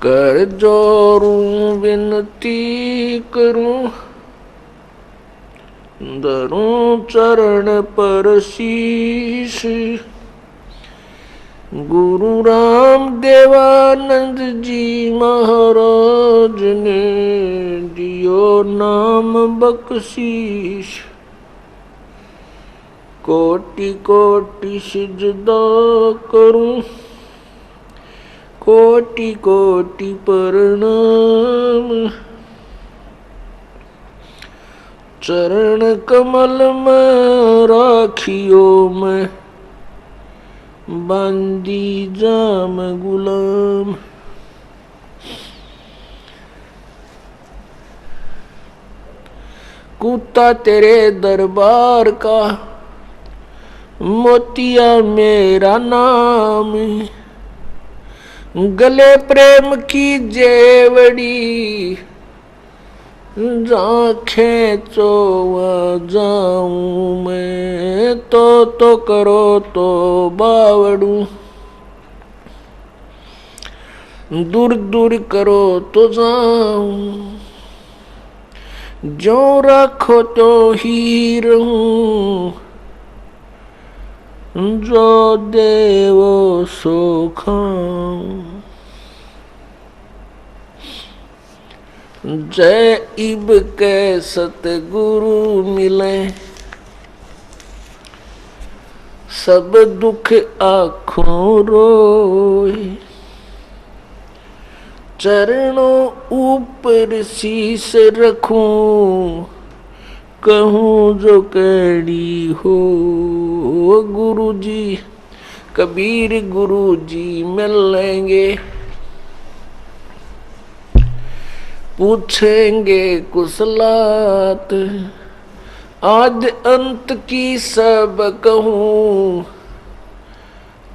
कर जोरूं विनती करूं, धरूं चरण पर शीश। गुरु राम देवानंद जी महाराज ने दियो नाम बख्शीश। कोटि कोटि सिजदा करूं, कोटि कोटि प्रणाम। चरण कमल में राखियो मैं, बंदी जाम गुलाम। कुत्ता तेरे दरबार का, मोतिया मेरा नाम। गले प्रेम की जेवड़ी, जहाँ खेचो वहाँ जाऊं मैं। तो करो तो बावड़ू, दूर दूर करो तो जाऊं। जो रखो तो ही रहूं, जो देवो सो खाऊं। जय इब के सतगुरु मिले, सब दुख आँखों रोए। चरणों ऊपर शीस रखूं, कहूँ जो कैडी हो। गुरु जी कबीर गुरु जी मिलेंगे, पूछेंगे कुशलात। आद अंत की सब कहूँ,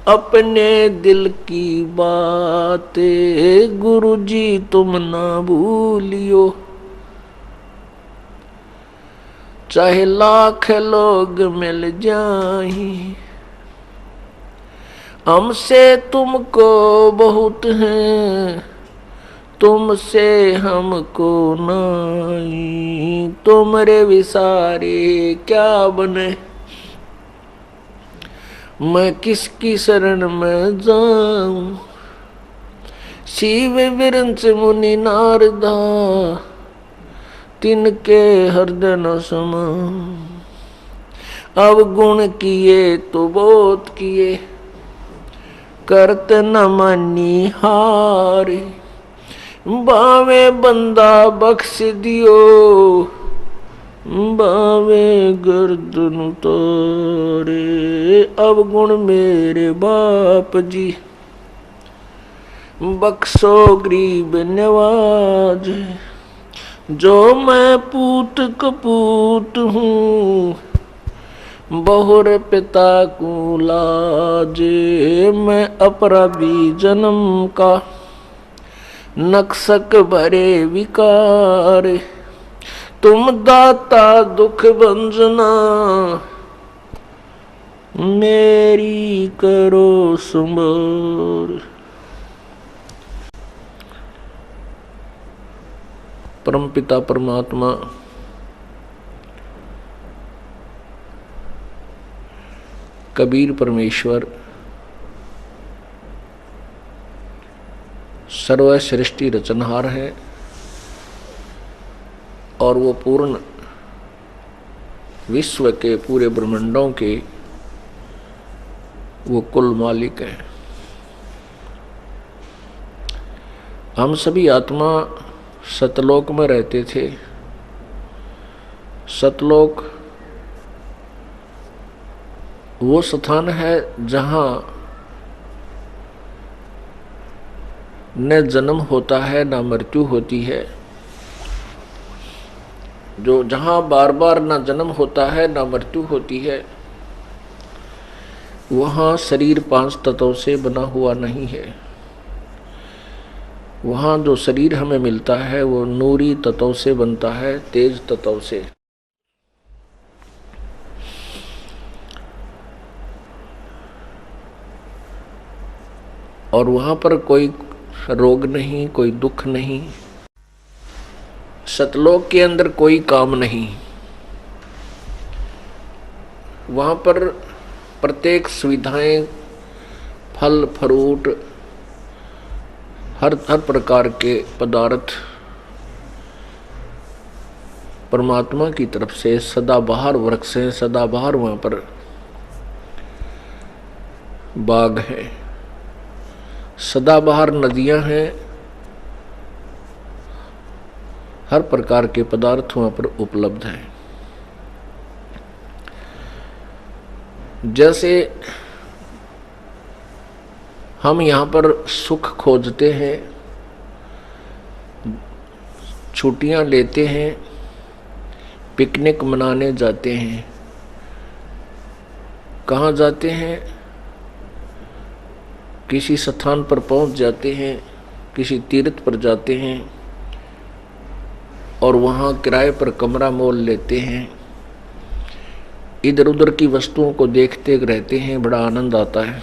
अपने दिल की बात। गुरु जी तुम ना भूलियो, चाहे लाख लोग मिल जाएं। हमसे तुमको बहुत हैं, तुमसे हमको नहीं। तुमरे विसारे क्या बने, मैं किसकी शरण में जाऊं। शिव विरंच मुनि नारदा, तिनके हृदय न समा। अवगुण किए तो बहुत किए, करत न मानी हार। बावे बंदा बख्श दियो, बावे गर्दन उतारे। अवगुण मेरे बाप जी, बख्शो गरीब नवाज। जो मैं पूत कपूत हूँ, बहुर पिता को लाजे। मैं अपराधी जन्म का, नक्सक भरे विकार। तुम दाता दुख भंजना, मेरी करो संभार। परमपिता परमात्मा कबीर परमेश्वर सर्व सृष्टि रचनहार है, और वो पूर्ण विश्व के पूरे ब्रह्मांडों के वो कुल मालिक है। हम सभी आत्मा सतलोक में रहते थे। सतलोक वो स्थान है जहाँ न जन्म होता है न मृत्यु होती है। जो जहाँ बार बार न जन्म होता है न मृत्यु होती है, वहाँ शरीर 5 तत्वों से बना हुआ नहीं है। वहाँ जो शरीर हमें मिलता है वो नूरी तत्वों से बनता है, तेज तत्वों से। और वहाँ पर कोई रोग नहीं, कोई दुख नहीं, सतलोक के अंदर कोई काम नहीं। वहां पर प्रत्येक सुविधाएं, फल फ्रूट, हर प्रकार के पदार्थ परमात्मा की तरफ से सदाबहार वृक्ष हैं, सदाबहार वहां पर बाग है, सदाबहार नदियां हैं, हर प्रकार के पदार्थ वहां पर उपलब्ध हैं। जैसे हम यहाँ पर सुख खोजते हैं, छुट्टियां लेते हैं, पिकनिक मनाने जाते हैं, कहाँ जाते हैं? किसी स्थान पर पहुंच जाते हैं, किसी तीर्थ पर जाते हैं और वहाँ किराए पर कमरा मोल लेते हैं, इधर उधर की वस्तुओं को देखते रहते हैं, बड़ा आनंद आता है।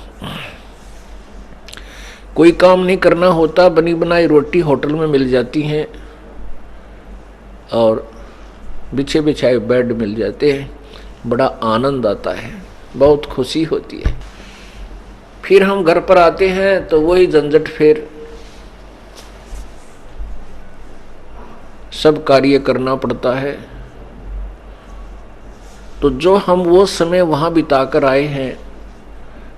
कोई काम नहीं करना होता, बनी बनाई रोटी होटल में मिल जाती हैं और बिछे बिछाए बेड मिल जाते हैं, बड़ा आनंद आता है, बहुत खुशी होती है। फिर हम घर पर आते हैं तो वही झंझट, फिर सब कार्य करना पड़ता है। तो जो हम वो समय वहां बिताकर आए हैं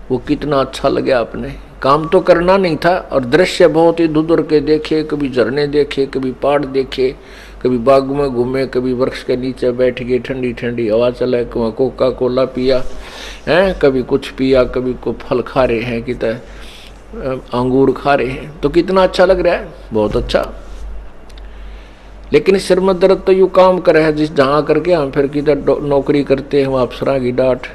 वो कितना अच्छा लगे आपने। काम तो करना नहीं था और दृश्य बहुत इधर उधर के देखे, कभी झरने देखे, कभी पहाड़ देखे, कभी बाग में घूमे, कभी वृक्ष के नीचे बैठ गए, ठंडी ठंडी हवा चले, कोका कोला पिया है, कभी कुछ पिया, कभी को फल खा रहे हैं, कितना अंगूर खा रहे हैं, तो कितना अच्छा लग रहा है, बहुत अच्छा। लेकिन सिर में दर्द तो यूँ काम करे है, जिस जहाँ करके हम फिर किधर नौकरी करते हैं वहाँ अफसरा की डांट,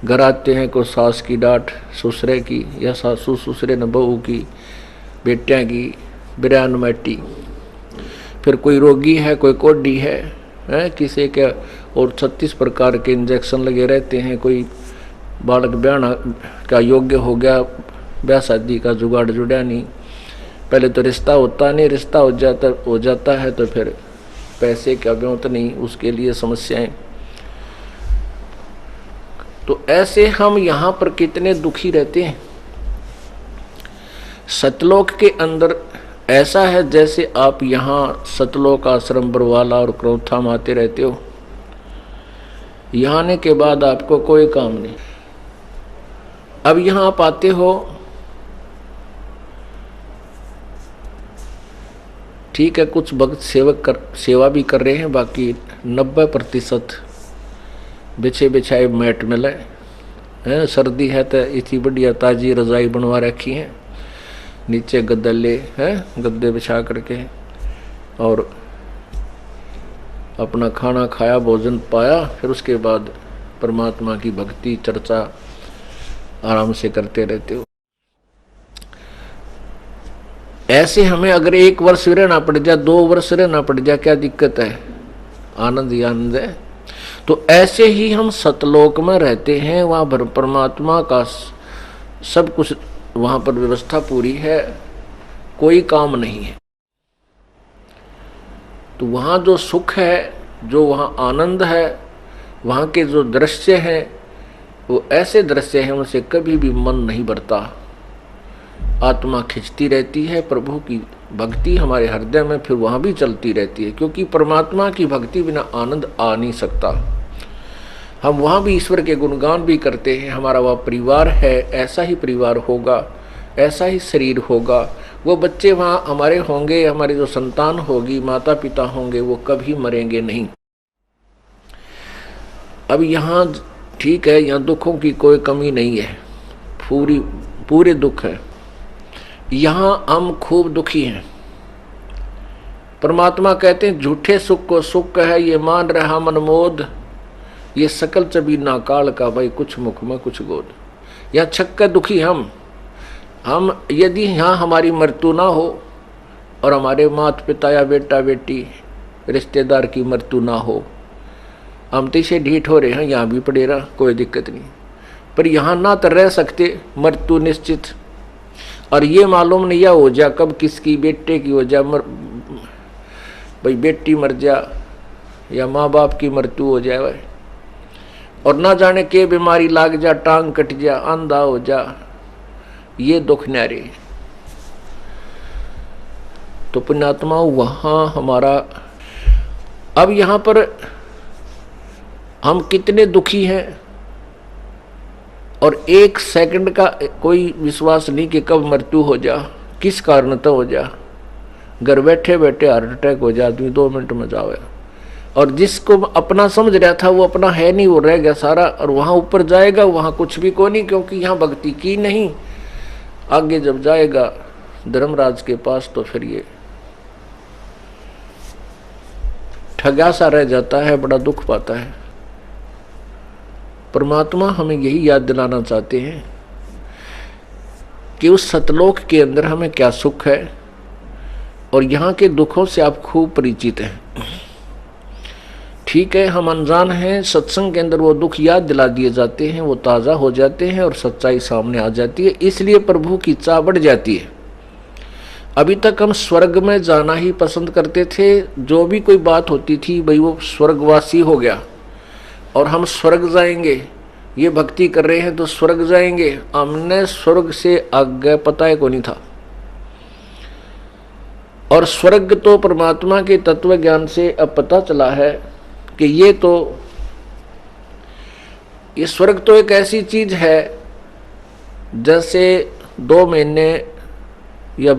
घर आते हैं को सास की डांट, ससुरे की, या सासू ससुरे न बहू की, बेटियाँ की, बिरान मैटी, फिर कोई रोगी है, कोई कोडी है किसी के, और 36 प्रकार के इंजेक्शन लगे रहते हैं। कोई बालक ब्याह का योग्य हो गया, ब्याह शादी का जुगाड़ जुड़ा नहीं, पहले तो रिश्ता होता नहीं, रिश्ता हो जाता है तो फिर पैसे का ब्योंत नहीं, उसके लिए समस्याएं। तो ऐसे हम यहाँ पर कितने दुखी रहते हैं। सतलोक के अंदर ऐसा है जैसे आप यहाँ सतलोक आश्रम बरवाला और क्रोथा में आते रहते हो, यहाँ आने के बाद आपको कोई काम नहीं। अब यहाँ आप आते हो, ठीक है, कुछ भक्त सेवा भी कर रहे हैं, बाकी 90% बिछे बिछाए मैट मिले हैं। सर्दी है तो इतनी बढ़िया ताजी रजाई बनवा रखी है, नीचे गद्दले हैं, गद्दे बिछा करके, और अपना खाना खाया, भोजन पाया, फिर उसके बाद परमात्मा की भक्ति चर्चा आराम से करते रहते हो। ऐसे हमें अगर 1 वर्ष रहना पड़ जाए, 2 वर्ष रहना पड़ जाए, क्या दिक्कत है? आनंद ही आनंद है। तो ऐसे ही हम सतलोक में रहते हैं, वहाँ परमात्मा का सब कुछ, वहाँ पर व्यवस्था पूरी है, कोई काम नहीं है। तो वहाँ जो सुख है, जो वहाँ आनंद है, वहाँ के जो दृश्य हैं वो ऐसे दृश्य हैं उनसे कभी भी मन नहीं भरता, आत्मा खिंचती रहती है। प्रभु की भक्ति हमारे हृदय में फिर वहाँ भी चलती रहती है, क्योंकि परमात्मा की भक्ति बिना आनंद आ नहीं सकता। हम वहाँ भी ईश्वर के गुणगान भी करते हैं, हमारा वह परिवार है, ऐसा ही परिवार होगा, ऐसा ही शरीर होगा, वो बच्चे वहाँ हमारे होंगे, हमारी जो संतान होगी, माता पिता होंगे, वो कभी मरेंगे नहीं। अब यहाँ ठीक है, यहाँ दुखों की कोई कमी नहीं है, पूरे दुख है। यहाँ हम खूब दुखी हैं। परमात्मा कहते हैं झूठे सुख को सुख है, ये मान रहा मनमोद, ये सकल चबी नाकाल का, भाई कुछ मुख में कुछ गोद। यहाँ छक्का दुखी हम यदि यहाँ हमारी मृत्यु ना हो और हमारे माता पिता या बेटा बेटी रिश्तेदार की मृत्यु ना हो, हम तो इसे ढीठ हो रहे हैं, यहाँ भी पड़े रहा, कोई दिक्कत नहीं। पर यहाँ ना तो रह सकते, मृत्यु निश्चित। और ये मालूम नहीं या हो जा कब किसकी बेटे की हो जा, भाई बेटी मर जा या माँ बाप की मृत्यु हो जाए भाई, और ना जाने के बीमारी लाग जा, टांग कट जा, अंधा हो जा, ये दुख न्यारे। तो पुण्यात्मा वहां हमारा, अब यहां पर हम कितने दुखी हैं और एक सेकंड का कोई विश्वास नहीं कि कब मृत्यु हो जा, किस कारण तो हो जा। घर बैठे बैठे हार्ट अटैक हो जा, आदमी 2 मिनट में जावे, और जिसको अपना समझ रहा था वो अपना है नहीं, वो रह गया सारा, और वहां ऊपर जाएगा वहां कुछ भी को नहीं, क्योंकि यहाँ भक्ति की नहीं। आगे जब जाएगा धर्मराज के पास तो फिर ये ठगा सा रह जाता है, बड़ा दुख पाता है। परमात्मा हमें यही याद दिलाना चाहते हैं कि उस सतलोक के अंदर हमें क्या सुख है, और यहाँ के दुखों से आप खूब परिचित हैं। ठीक है, हम अनजान हैं, सत्संग के अंदर वो दुख याद दिला दिए जाते हैं, वो ताज़ा हो जाते हैं और सच्चाई सामने आ जाती है, इसलिए प्रभु की चाह बढ़ जाती है। अभी तक हम स्वर्ग में जाना ही पसंद करते थे, जो भी कोई बात होती थी भाई वो स्वर्गवासी हो गया और हम स्वर्ग जाएंगे, ये भक्ति कर रहे हैं तो स्वर्ग जाएंगे। हमने स्वर्ग से आगे पता है को नहीं था, और स्वर्ग तो परमात्मा के तत्व ज्ञान से अब पता चला है कि ये स्वर्ग तो एक ऐसी चीज है जैसे 2 महीने या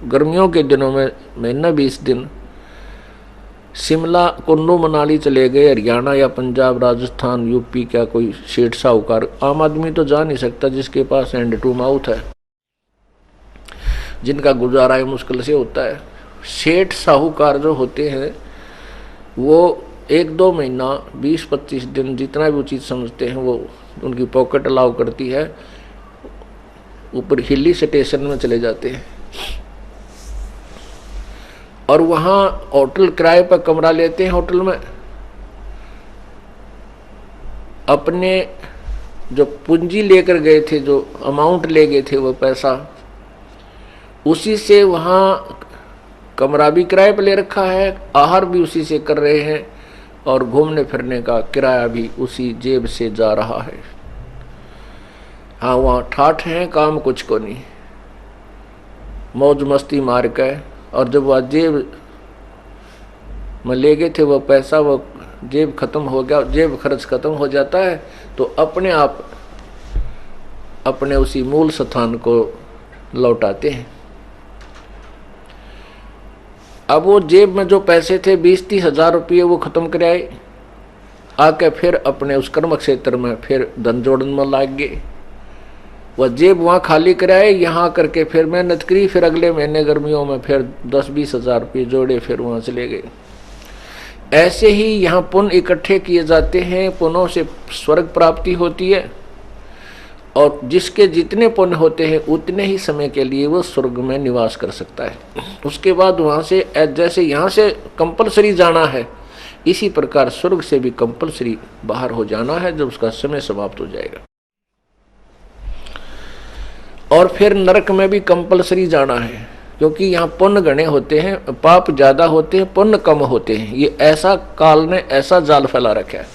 गर्मियों के दिनों में महीना 20 दिन शिमला कुल्लू मनाली चले गए, हरियाणा या पंजाब राजस्थान यूपी, क्या कोई सेठ साहूकार, आम आदमी तो जा नहीं सकता जिसके पास हैंड टू माउथ है, जिनका गुजारा है मुश्किल से होता है। सेठ साहूकार जो होते हैं वो 1-2 महीना 20-25 दिन जितना भी वो चीज़ समझते हैं वो उनकी पॉकेट अलाउ करती है, ऊपर हिली स्टेशन में चले जाते हैं और वहाँ होटल किराए पर कमरा लेते हैं। होटल में अपने जो पूंजी लेकर गए थे, जो अमाउंट ले गए थे, वो पैसा उसी से वहाँ कमरा भी किराए पर ले रखा है, आहार भी उसी से कर रहे हैं और घूमने फिरने का किराया भी उसी जेब से जा रहा है। हाँ, वहाँ ठाठ हैं, काम कुछ को नहीं, मौज मस्ती मार के, और जब वह जेब में ले गए थे वो पैसा, वो जेब खत्म हो गया, जेब खर्च खत्म हो जाता है तो अपने आप अपने उसी मूल स्थान को लौटाते हैं। अब वो जेब में जो पैसे थे 20-30 हजार रुपये वो खत्म कराए, आके फिर अपने उस कर्म क्षेत्र में फिर धन जोड़न में लाग गए। वह जेब वहाँ खाली कराए, यहाँ करके फिर मेहनत करी, फिर अगले महीने गर्मियों में फिर 10-20 हजार रुपये जोड़े, फिर वहाँ चले गए। ऐसे ही यहाँ पुण्य इकट्ठे किए जाते हैं, पुण्यों से स्वर्ग प्राप्ति होती है, और जिसके जितने पुण्य होते हैं उतने ही समय के लिए वो स्वर्ग में निवास कर सकता है। उसके बाद वहाँ से, जैसे यहाँ से कंपलसरी जाना है, इसी प्रकार स्वर्ग से भी कंपलसरी बाहर हो जाना है जब उसका समय समाप्त हो जाएगा। और फिर नरक में भी कंपलसरी जाना है, क्योंकि यहाँ पुण्य गणे होते हैं, पाप ज्यादा होते हैं, पुण्य कम होते हैं। ये ऐसा काल ने ऐसा जाल फैला रखा है।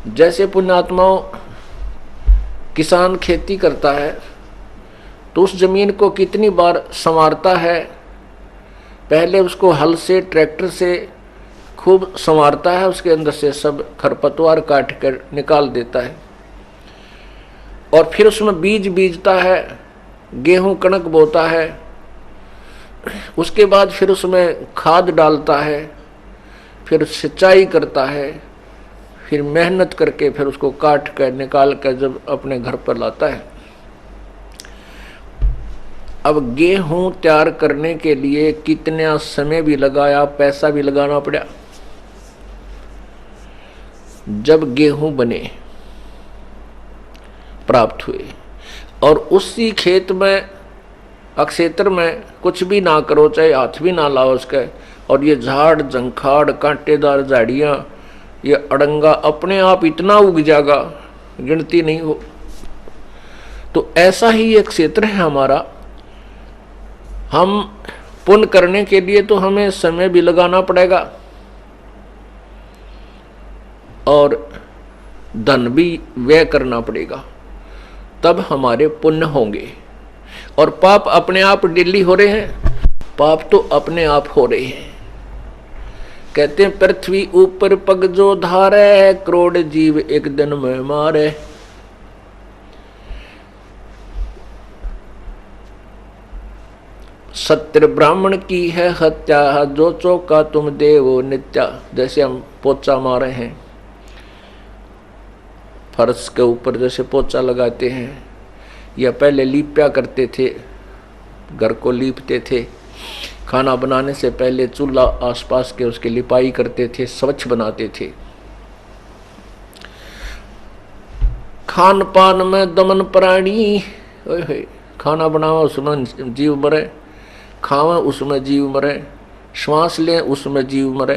जैसे पुण्यात्माओं, किसान खेती करता है तो उस जमीन को कितनी बार संवारता है, पहले उसको हल से ट्रैक्टर से खूब संवारता है, उसके अंदर से सब खरपतवार काट कर निकाल देता है, और फिर उसमें बीज बीजता है, गेहूं कणक बोता है, उसके बाद फिर उसमें खाद डालता है, फिर सिंचाई करता है, फिर मेहनत करके फिर उसको काट कर निकाल कर जब अपने घर पर लाता है। अब गेहूं तैयार करने के लिए कितना समय भी लगाया, पैसा भी लगाना पड़ा। जब गेहूं बने, प्राप्त हुए, और उसी खेत में अक्षेत्र में कुछ भी ना करो, चाहे हाथ भी ना लाओ उसके, और ये झाड़ जंखाड़ कांटेदार झाड़ियाँ, ये अड़ंगा अपने आप इतना उग जाएगा गिनती नहीं हो। तो ऐसा ही एक क्षेत्र है हमारा, हम पुण्य करने के लिए तो हमें समय भी लगाना पड़ेगा और धन भी व्यय करना पड़ेगा, तब हमारे पुण्य होंगे। और पाप अपने आप डिली हो रहे हैं, पाप तो अपने आप हो रहे हैं। कहते हैं पृथ्वी ऊपर पग जो धारे, करोड़ जीव एक दिन में मारे। सत्य ब्राह्मण की है हत्या, जो चौका तुम देवो नित्या। जैसे हम पोचा मारे हैं, फर्श के ऊपर जैसे पोचा लगाते हैं, या पहले लीपया करते थे, घर को लीपते थे, खाना बनाने से पहले चूल्हा आसपास के उसकी लिपाई करते थे, स्वच्छ बनाते थे। खान पान में दमन प्राणी, खाना बनावा उसमें जीव मरे, खावा उसमें जीव मरे, श्वास लें उसमें जीव मरे।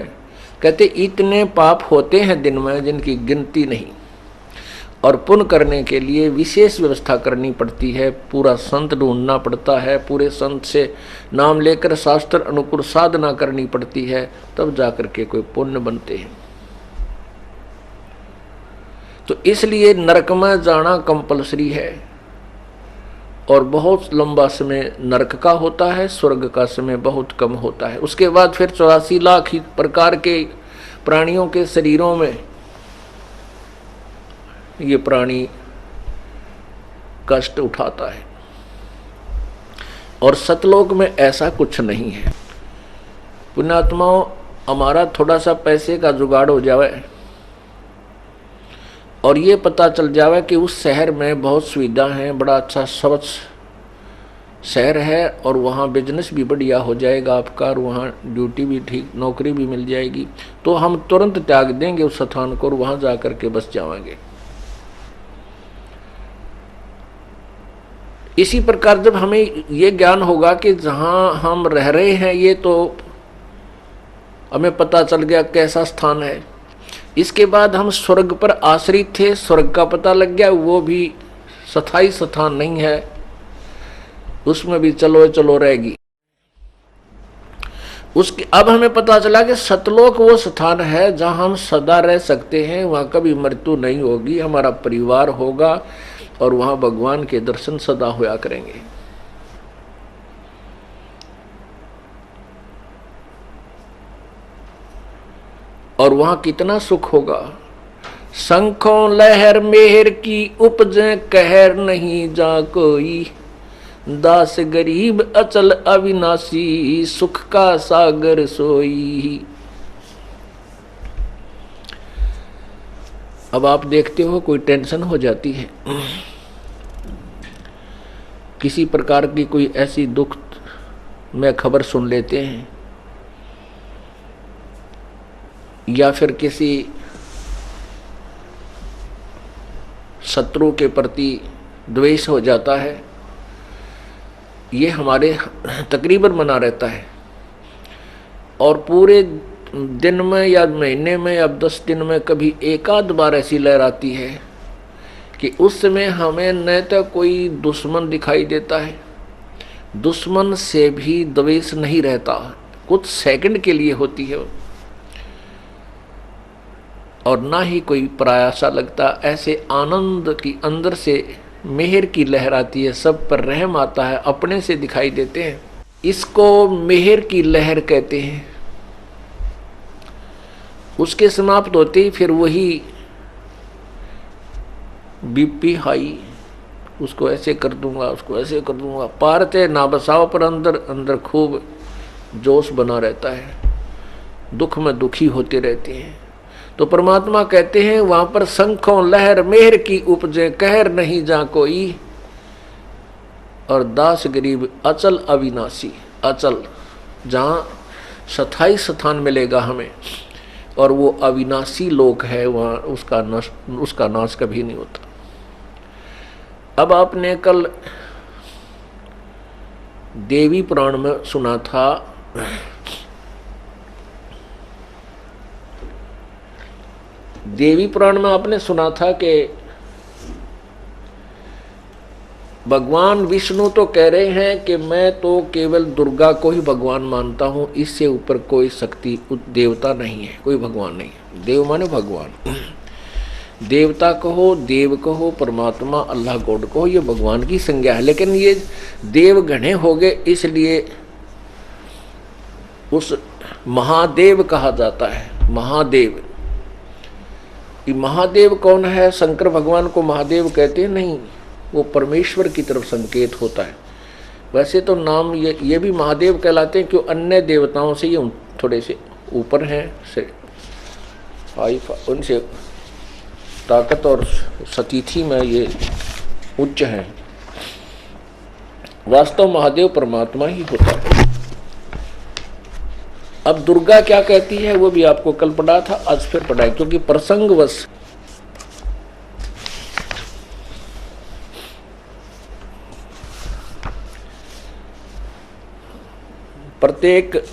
कहते इतने पाप होते हैं दिन में जिनकी गिनती नहीं। और पुण्य करने के लिए विशेष व्यवस्था करनी पड़ती है, पूरा संत ढूंढना पड़ता है, पूरे संत से नाम लेकर शास्त्र अनुकूल साधना करनी पड़ती है, तब जाकर के कोई पुण्य बनते हैं। तो इसलिए नरक में जाना कंपलसरी है, और बहुत लंबा समय नरक का होता है, स्वर्ग का समय बहुत कम होता है। उसके बाद फिर 84 लाख प्रकार के प्राणियों के शरीरों में ये प्राणी कष्ट उठाता है। और सतलोक में ऐसा कुछ नहीं है। पुण्यात्माओं, हमारा थोड़ा सा पैसे का जुगाड़ हो जावे और ये पता चल जावे कि उस शहर में बहुत सुविधा है, बड़ा अच्छा स्वच्छ शहर है, और वहाँ बिजनेस भी बढ़िया हो जाएगा आपका, और वहाँ ड्यूटी भी ठीक, नौकरी भी मिल जाएगी, तो हम तुरंत त्याग देंगे उस स्थान को और वहाँ जा कर के बस जाएंगे। इसी प्रकार जब हमें ये ज्ञान होगा कि जहाँ हम रह रहे हैं ये तो हमें पता चल गया कैसा स्थान है, इसके बाद हम स्वर्ग पर आश्रित थे, स्वर्ग का पता लग गया, वो भी स्थायी स्थान नहीं है, उसमें भी चलो चलो रहेगी। उसके अब हमें पता चला कि सतलोक वो स्थान है जहाँ हम सदा रह सकते हैं, वहाँ कभी मृत्यु नहीं होगी, हमारा परिवार होगा और वहाँ भगवान के दर्शन सदा होया करेंगे। और वहाँ कितना सुख होगा। शंखों लहर मेहर की उपजे, कहर नहीं जा कोई, दास गरीब अचल अविनाशी, सुख का सागर सोई। अब आप देखते हो कोई टेंशन हो जाती है, किसी प्रकार की कोई ऐसी दुख में खबर सुन लेते हैं, या फिर किसी शत्रु के प्रति द्वेष हो जाता है, ये हमारे तकरीबन बना रहता है। और पूरे दिन में या महीने में या 10 दिन में कभी एक आध बार ऐसी लहर आती है कि उस समय हमें न तो कोई दुश्मन दिखाई देता है, दुश्मन से भी द्वेष नहीं रहता, कुछ सेकंड के लिए होती है, और ना ही कोई पराया सा लगता। ऐसे आनंद की अंदर से मेहर की लहर आती है, सब पर रहम आता है, अपने से दिखाई देते हैं। इसको मेहर की लहर कहते हैं। उसके समाप्त होते ही फिर वही बीपी हाई, उसको ऐसे कर दूंगा, उसको ऐसे कर दूंगा, पारते ना बसाव पर अंदर अंदर खूब जोश बना रहता है, दुख में दुखी होते रहते हैं। तो परमात्मा कहते हैं वहां पर शंखों लहर मेहर की उपजे, कहर नहीं जा कोई, और दास गरीब अचल अविनाशी। अचल जहां स्थायी स्थान मिलेगा हमें, और वो अविनाशी लोक है, वहाँ उसका नाश कभी नहीं होता। अब आपने कल देवी पुराण में सुना था, देवी पुराण में आपने सुना था कि भगवान विष्णु तो कह रहे हैं कि मैं तो केवल दुर्गा को ही भगवान मानता हूँ, इससे ऊपर कोई शक्ति देवता नहीं है, कोई भगवान नहीं है। देव माने भगवान, देवता कहो, देव कहो, परमात्मा, अल्लाह गॉड कहो, ये भगवान की संज्ञा है। लेकिन ये देव घने हो गए, इसलिए उस महादेव कहा जाता है। महादेव, ये महादेव कौन है? शंकर भगवान को महादेव कहते हैं? नहीं, वो परमेश्वर की तरफ संकेत होता है। वैसे तो नाम ये भी महादेव कहलाते हैं, क्यों अन्य देवताओं से ये थोड़े से ऊपर हैं, उनसे ताकत और सतीथि में ये उच्च हैं। वास्तव महादेव परमात्मा ही होता है। अब दुर्गा क्या कहती है वो भी आपको कल पढ़ा था, आज फिर पढ़ाए, क्योंकि प्रसंगवश प्रत्येक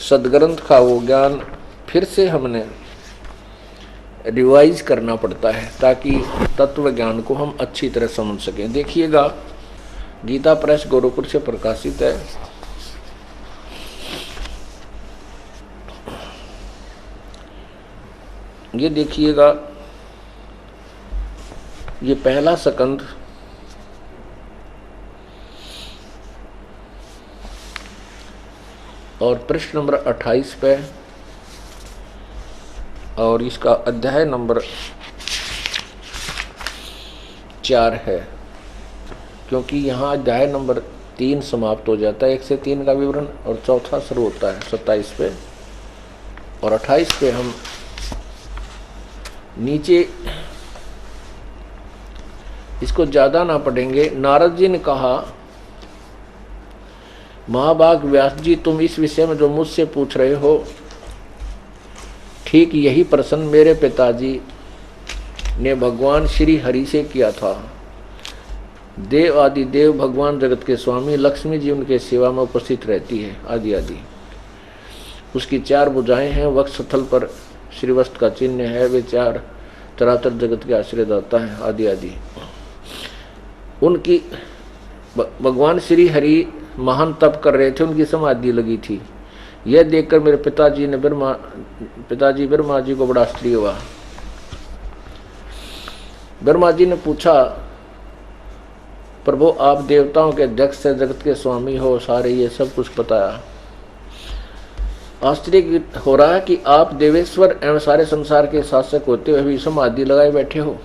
सदग्रंथ का वो ज्ञान फिर से हमने रिवाइज करना पड़ता है, ताकि तत्व ज्ञान को हम अच्छी तरह समझ सकें। देखिएगा, गीता प्रेस गोरखपुर से प्रकाशित है। ये देखिएगा, ये पहला स्कंद और पृष्ठ नंबर 28 पे, और इसका अध्याय नंबर 4 है, क्योंकि यहाँ अध्याय नंबर 3 समाप्त हो जाता है, 1 से 3 का विवरण, और चौथा शुरू होता है 27 पे, और 28 पे हम नीचे इसको ज़्यादा ना पढ़ेंगे। नारद जी ने कहा, महाभाग व्यास जी, तुम इस विषय में जो मुझसे पूछ रहे हो, ठीक यही प्रश्न मेरे पिताजी ने भगवान श्री हरि से किया था। देव आदि देव, भगवान जगत के स्वामी, लक्ष्मी जी उनके सेवा में उपस्थित रहती है, आदि आदि। उसकी 4 भुजाएं हैं, वक्षस्थल पर श्रीवस्त्र का चिन्ह है, वे 4 चराचर जगत के आश्रयदाता हैं, आदि आदि। उनकी भगवान श्री हरि महान तप कर रहे थे, उनकी समाधि लगी थी। यह देखकर मेरे पिताजी ब्रह्मा जी को बड़ा आश्चर्य हुआ। ब्रह्मा जी ने पूछा, प्रभु आप देवताओं के अध्यक्ष से, जगत के स्वामी हो, सारे ये सब कुछ बताया। आश्चर्य हो रहा है कि आप देवेश्वर एवं सारे संसार के शासक होते हुए भी समाधि लगाए बैठे हो।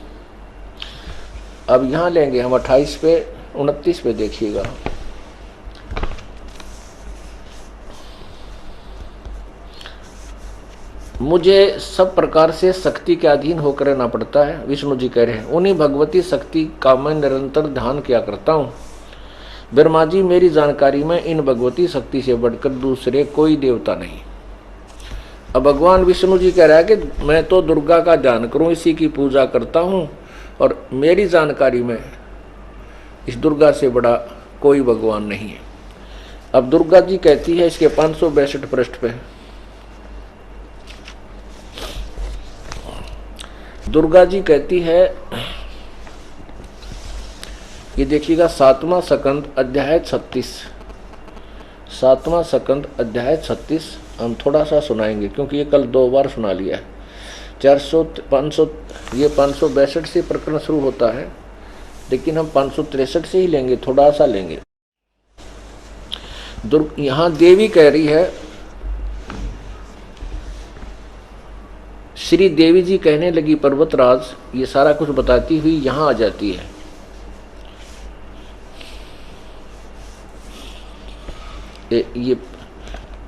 अब यहाँ लेंगे हम 28 पे, 29 पे देखिएगा। मुझे सब प्रकार से शक्ति के अधीन होकर रहना पड़ता है, विष्णु जी कह रहे हैं। उन्हीं भगवती शक्ति का मैं निरंतर ध्यान किया करता हूँ। ब्रह्मा जी, मेरी जानकारी में इन भगवती शक्ति से बढ़कर दूसरे कोई देवता नहीं। अब भगवान विष्णु जी कह रहा है कि मैं तो दुर्गा का ध्यान करूँ, इसी की पूजा करता हूँ, और मेरी जानकारी में इस दुर्गा से बड़ा कोई भगवान नहीं है। अब दुर्गा जी कहती है इसके 562 पृष्ठ पे, दुर्गा जी कहती है, ये देखिएगा 7वां स्कंद अध्याय 36, 7वां स्कंद अध्याय 36 हम थोड़ा सा सुनाएंगे, क्योंकि ये कल 2 बार सुना लिया है। 562 से प्रकरण शुरू होता है, लेकिन हम 563 से ही लेंगे, थोड़ा सा लेंगे। यहाँ देवी कह रही है, श्री देवी जी कहने लगी, पर्वतराज, ये सारा कुछ बताती हुई यहाँ आ जाती है। ये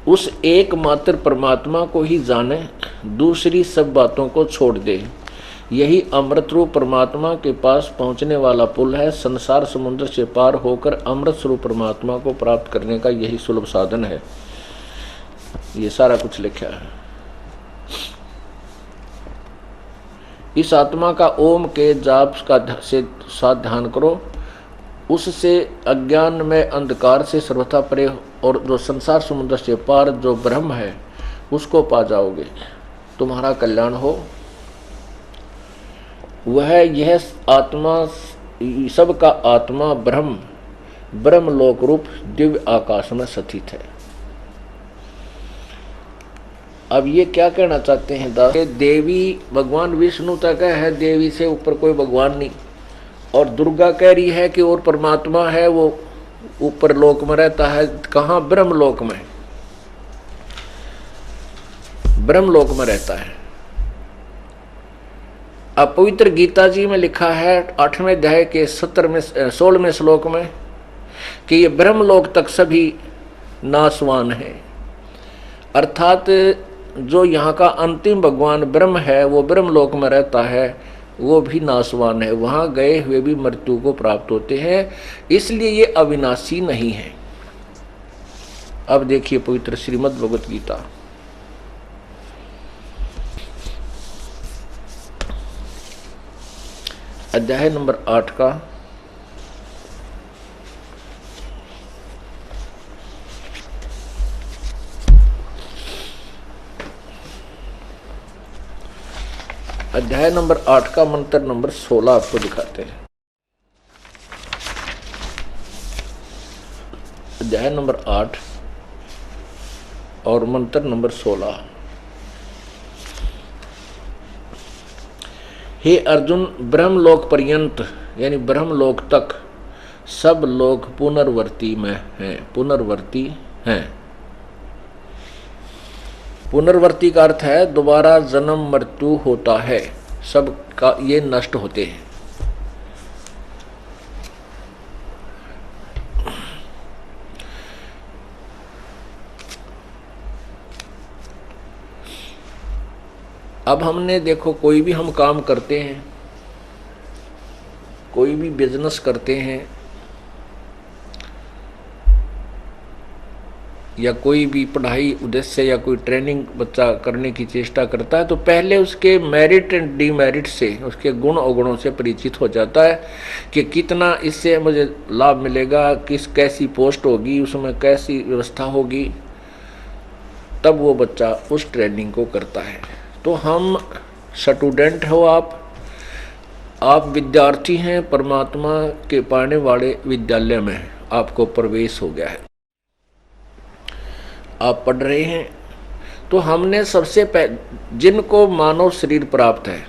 उस एकमात्र परमात्मा को ही जाने, दूसरी सब बातों को छोड़ दे। यही अमृत रूप परमात्मा के पास पहुंचने वाला पुल है। संसार समुद्र से पार होकर अमृत स्वरूप परमात्मा को प्राप्त करने का यही सुलभ साधन है। ये सारा कुछ लिखा है। इस आत्मा का ओम के जाप का से साथ ध्यान करो, उससे अज्ञान में अंधकार से सर्वथा परे, और जो संसार समुद्र से पार जो ब्रह्म है उसको पा जाओगे, तुम्हारा कल्याण हो। वह यह आत्मा सबका आत्मा ब्रह्म ब्रह्मलोक रूप दिव्य आकाश में स्थित है। अब ये क्या कहना चाहते हैं दास, देवी भगवान विष्णु तक है, देवी से ऊपर कोई भगवान नहीं। और दुर्गा कह रही है कि और परमात्मा है वो ऊपर लोक में रहता है। कहाँ? ब्रह्मलोक में, ब्रह्मलोक में रहता है। अब पवित्र गीता जी में लिखा है 8वें अध्याय के 16वें श्लोक में कि ये ब्रह्मलोक तक सभी नासवान है। अर्थात जो यहाँ का अंतिम भगवान ब्रह्म है वो ब्रह्मलोक में रहता है, वो भी नासवान है। वहाँ गए हुए भी मृत्यु को प्राप्त होते हैं, इसलिए ये अविनाशी नहीं है। अब देखिए पवित्र श्रीमद् भगवत गीता अध्याय नंबर 8 का अध्याय नंबर 8 का मंत्र नंबर 16 आपको दिखाते हैं। अध्याय नंबर 8 और मंत्र नंबर 16। हे अर्जुन, ब्रह्मलोक पर्यंत यानी ब्रह्मलोक तक सब लोग पुनर्वर्ती में हैं, पुनर्वर्ती हैं। पुनर्वर्ती का अर्थ है दोबारा जन्म मृत्यु होता है, सब का ये नष्ट होते हैं। अब हमने देखो कोई भी हम काम करते हैं, कोई भी बिजनेस करते हैं या कोई भी पढ़ाई उद्देश्य या कोई ट्रेनिंग बच्चा करने की चेष्टा करता है तो पहले उसके मेरिट एंड डीमेरिट से, उसके गुण अवगुणों से परिचित हो जाता है कि कितना इससे मुझे लाभ मिलेगा, कैसी पोस्ट होगी, उसमें कैसी व्यवस्था होगी, तब वो बच्चा उस ट्रेनिंग को करता है। तो हम स्टूडेंट हो, आप विद्यार्थी हैं, परमात्मा के पाने वाले विद्यालय में आपको प्रवेश हो गया है, आप पढ़ रहे हैं। तो हमने सबसे पहले जिनको मानव शरीर प्राप्त है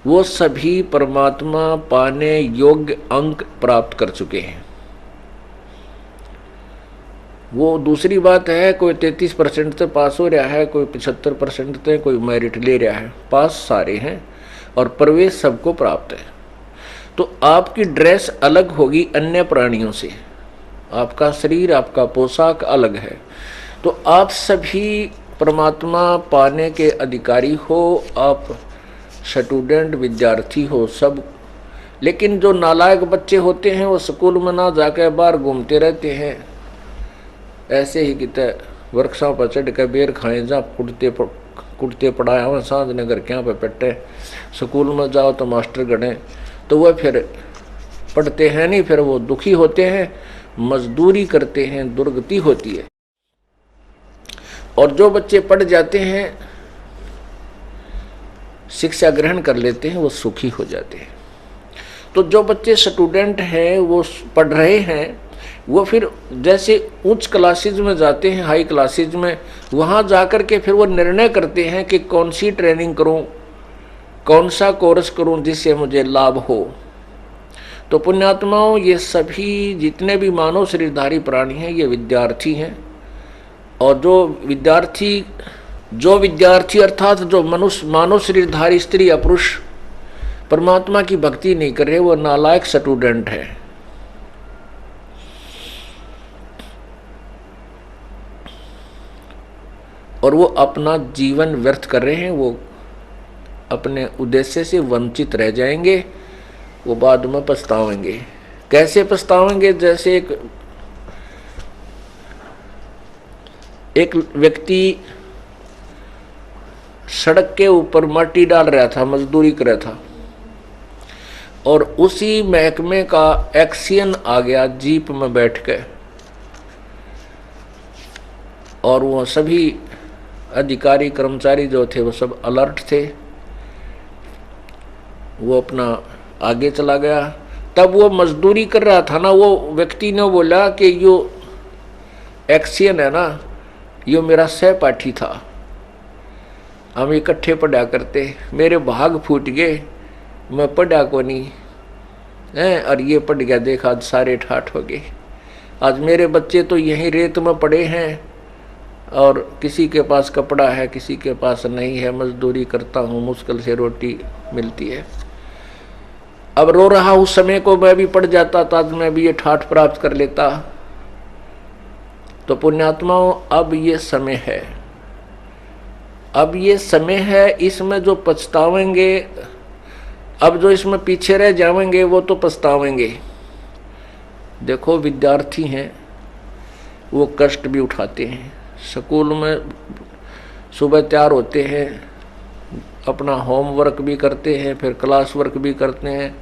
वो सभी परमात्मा पाने योग्य अंक प्राप्त कर चुके हैं। वो दूसरी बात है, कोई 33% से पास हो रहा है, कोई 75% से कोई मेरिट ले रहा है, पास सारे हैं और प्रवेश सबको प्राप्त है। तो आपकी ड्रेस अलग होगी अन्य प्राणियों से, आपका शरीर, आपका पोशाक अलग है। तो आप सभी परमात्मा पाने के अधिकारी हो, आप स्टूडेंट विद्यार्थी हो सब। लेकिन जो नालायक बच्चे होते हैं वो स्कूल में ना जाकर बाहर घूमते रहते हैं, ऐसे ही कितने वर्कशॉप पर चढ़ कर बेर खाए, जहाँ कुटते पढ़ाया हुआ सांझ ने घर के यहाँ पे पेटे। स्कूल में जाओ तो मास्टर गढ़े, तो वह फिर पढ़ते हैं नहीं, फिर वो दुखी होते हैं, मजदूरी करते हैं, दुर्गति होती है। और जो बच्चे पढ़ जाते हैं, शिक्षा ग्रहण कर लेते हैं, वो सुखी हो जाते हैं। तो जो बच्चे स्टूडेंट हैं, वो पढ़ रहे हैं, वो फिर जैसे उच्च क्लासेज में जाते हैं, हाई क्लासेज में, वहाँ जाकर के फिर वो निर्णय करते हैं कि कौन सी ट्रेनिंग करूँ, कौन सा कोर्स करूँ जिससे मुझे लाभ हो। तो पुण्यात्माओं, ये सभी जितने भी मानव शरीरधारी प्राणी हैं ये विद्यार्थी हैं। और जो विद्यार्थी अर्थात जो मनुष्य मानव शरीरधारी स्त्री या पुरुष परमात्मा की भक्ति नहीं कर रहे, वो नालायक स्टूडेंट है। और वो अपना जीवन व्यर्थ कर रहे हैं, वो अपने उद्देश्य से वंचित रह जाएंगे, वो बाद में पछतावेंगे। कैसे पछतावेंगे? जैसे एक व्यक्ति सड़क के ऊपर माटी डाल रहा था, मजदूरी कर रहा था, और उसी महकमे का एक्सियन आ गया जीप में बैठ के, और वो सभी अधिकारी कर्मचारी जो थे वो सब अलर्ट थे। वो अपना आगे चला गया। तब वो मजदूरी कर रहा था ना, वो व्यक्ति ने बोला कि यो एक्सियन है ना, यो मेरा सहपाठी था, हम इकट्ठे पढ़ा करते, मेरे भाग फूट गए, मैं पढ़ा को नहीं है, और ये पढ़ गया, देखा आज सारे ठाठ हो गए। आज मेरे बच्चे तो यहीं रेत में पड़े हैं और किसी के पास कपड़ा है, किसी के पास नहीं है, मजदूरी करता हूँ, मुश्किल से रोटी मिलती है। अब रो रहा उस समय को मैं भी पढ़ जाता तो आज मैं भी ये ठाठ प्राप्त कर लेता। तो पुण्यात्माओं, अब ये समय है, अब ये समय है, इसमें जो पछतावेंगे, अब जो इसमें पीछे रह जाएंगे वो तो पछतावेंगे। देखो विद्यार्थी हैं, वो कष्ट भी उठाते हैं, स्कूल में सुबह तैयार होते हैं, अपना होमवर्क भी करते हैं, फिर क्लास वर्क भी करते हैं,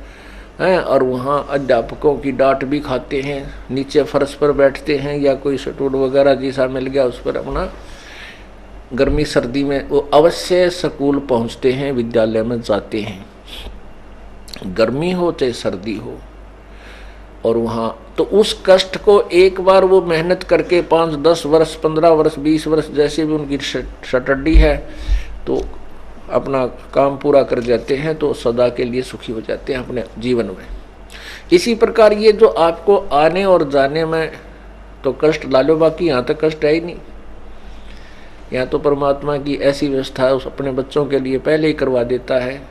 और वहाँ अध्यापकों की डांट भी खाते हैं, नीचे फर्श पर बैठते हैं या कोई स्टूल वगैरह जैसा मिल गया उस पर अपना गर्मी सर्दी में वो अवश्य स्कूल पहुँचते हैं, विद्यालय में जाते हैं, गर्मी हो चाहे सर्दी हो। और वहाँ तो उस कष्ट को एक बार वो मेहनत करके 5, 10 वर्ष, 15 वर्ष, 20 वर्ष जैसे भी उनकी स्टडी है तो अपना काम पूरा कर जाते हैं, तो सदा के लिए सुखी हो जाते हैं अपने जीवन में। इसी प्रकार ये जो आपको आने और जाने में तो कष्ट लालो, बाकी यहाँ तक कष्ट है ही नहीं। यहाँ तो परमात्मा की ऐसी व्यवस्था है, उस अपने बच्चों के लिए पहले ही करवा देता है,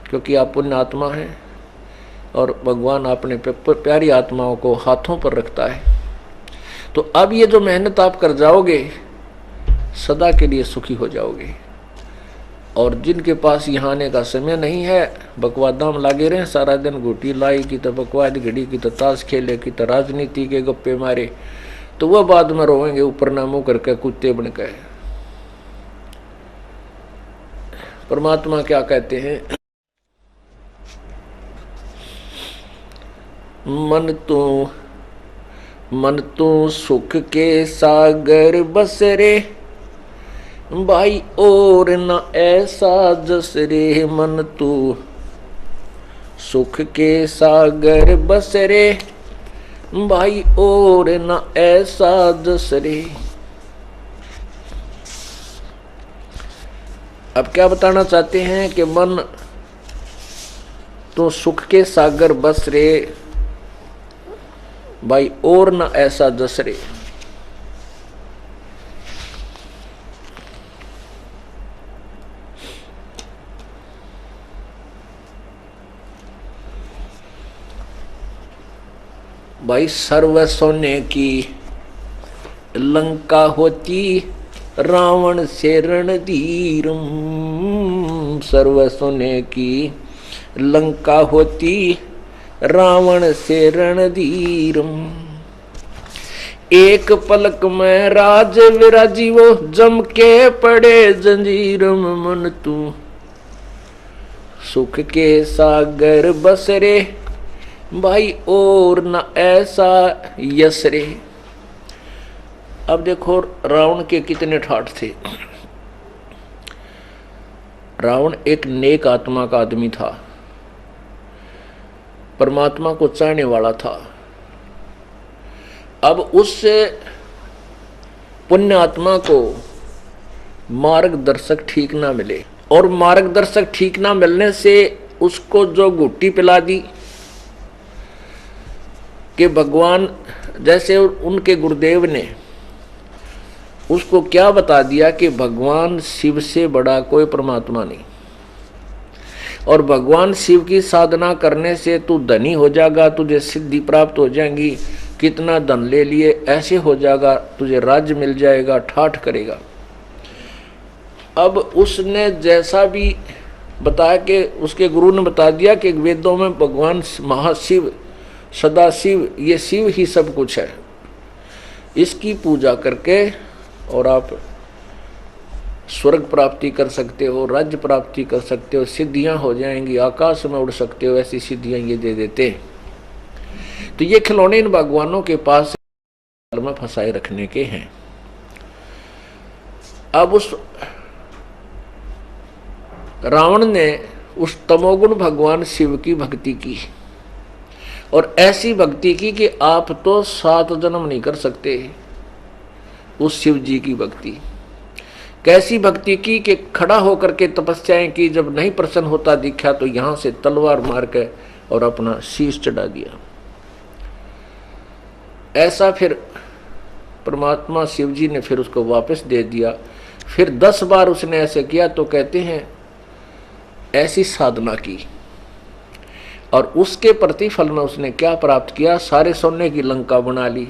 क्योंकि आप पुण्य आत्मा हैं और भगवान अपने प्यारी आत्माओं को हाथों पर रखता है। तो अब ये जो मेहनत आप कर जाओगे, सदा के लिए सुखी हो जाओगे। और जिनके पास यहाँ आने का समय नहीं है, बकवादाम लागे रहे सारा दिन, घूटी लाई की तो बकवाद घड़ी की तो ताश खेले की तो राजनीति के गप्पे मारे, तो वह बाद में रोएंगे ऊपर ना मुँह करके कुत्ते बन गए। परमात्मा क्या कहते हैं, मन तू सुख के सागर बस रे, भाई और न ऐसा जस रे। मन तू सुख के सागर बस रे, भाई और न ऐसा जस रे। अब क्या बताना चाहते हैं कि मन तो सुख के सागर बस रे, भाई और न ऐसा जस रे। भाई सर्व सोने की लंका होती, रावण से रणधीरम। सर्व सोने की लंका होती, रावण से रणधीरम। एक पलक में राज विराजी, वो जम के पड़े जंजीरम। मन तू सुख के सागर बस रे, भाई और न ऐसा यस रे। अब देखो रावण के कितने ठाठ थे। रावण एक नेक आत्मा का आदमी था, परमात्मा को चाहने वाला था। अब उस पुण्य आत्मा को मार्गदर्शक ठीक ना मिले, और मार्गदर्शक ठीक ना मिलने से उसको जो गुट्टी पिला दी कि भगवान, जैसे उनके गुरुदेव ने उसको क्या बता दिया कि भगवान शिव से बड़ा कोई परमात्मा नहीं, और भगवान शिव की साधना करने से तू धनी हो जाएगा, तुझे सिद्धि प्राप्त हो जाएगी, कितना धन ले लिए ऐसे हो जाएगा, तुझे राज्य मिल जाएगा, ठाठ करेगा। अब उसने जैसा भी बताया कि उसके गुरु ने बता दिया कि वेदों में भगवान महाशिव, सदाशिव, ये शिव ही सब कुछ है, इसकी पूजा करके और आप स्वर्ग प्राप्ति कर सकते हो, राज्य प्राप्ति कर सकते हो, सिद्धियां हो जाएंगी, आकाश में उड़ सकते हो, ऐसी सिद्धियां ये दे देते। तो ये खिलौने इन भगवानों के पास में फंसाए रखने के हैं। अब उस रावण ने उस तमोगुण भगवान शिव की भक्ति की, और ऐसी भक्ति की कि आप तो 7 जन्म नहीं कर सकते उस शिव जी की भक्ति। कैसी भक्ति की कि खड़ा होकर के तपस्याएं की, जब नहीं प्रसन्न होता दिखा तो यहां से तलवार मार के और अपना शीश चढ़ा दिया। ऐसा फिर परमात्मा शिव जी ने फिर उसको वापस दे दिया। फिर 10 बार उसने ऐसे किया तो कहते हैं ऐसी साधना की, और उसके प्रतिफल में उसने क्या प्राप्त किया, सारे सोने की लंका बना ली,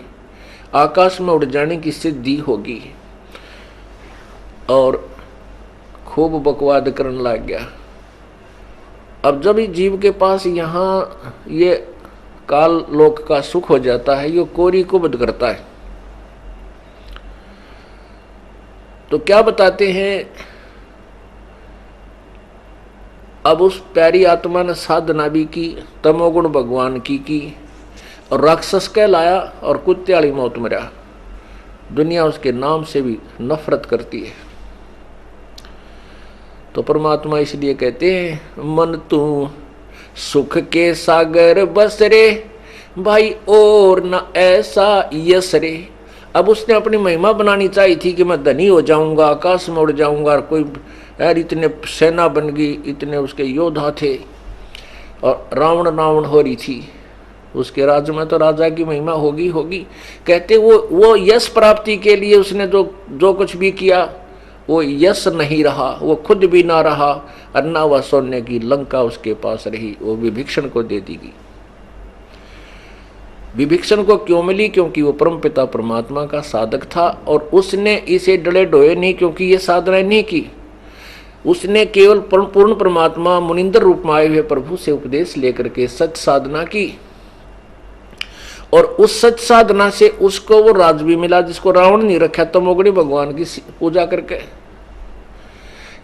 आकाश में उड़ जाने की सिद्धि होगी, और खूब बकवाद करने लग गया। अब जब इस जीव के पास यहाँ ये काल लोक का सुख हो जाता है, ये कोरी को बद करता है। तो क्या बताते हैं, अब उस प्यारी आत्मा ने साधना भी की, तमोगुण भगवान की और राक्षस कहलाया और कुत्ते वाली मौत मरा। दुनिया उसके नाम से भी नफरत करती है। तो परमात्मा इसलिए कहते हैं, मन तू सुख के सागर बस रे भाई, और न ऐसा यस रे। अब उसने अपनी महिमा बनानी चाहिए थी कि मैं धनी हो जाऊंगा, आकाश में उड़ जाऊंगा, और कोई यार इतने सेना बन गई, इतने उसके योद्धा थे, और रावण हो रही थी उसके राज्य में, तो राजा की महिमा होगी। कहते वो यश प्राप्ति के लिए उसने जो कुछ भी किया वो यश नहीं रहा, वो खुद भी ना रहा, और ना वह सोने की लंका उसके पास रही, वो विभीषण को दे दी गई। विभीषण को क्यों मिली? क्योंकि वो परमपिता परमात्मा का साधक था, और उसने इसे डले डोए नहीं, क्योंकि ये साधना नहीं की। उसने केवल पूर्ण परमात्मा मुनिंदर रूप में आए हुए प्रभु से उपदेश लेकर के सच साधना की, और उस सच साधना से उसको वो राज भी मिला जिसको रावण नहीं रखा, तमोगुणी भगवान की पूजा करके।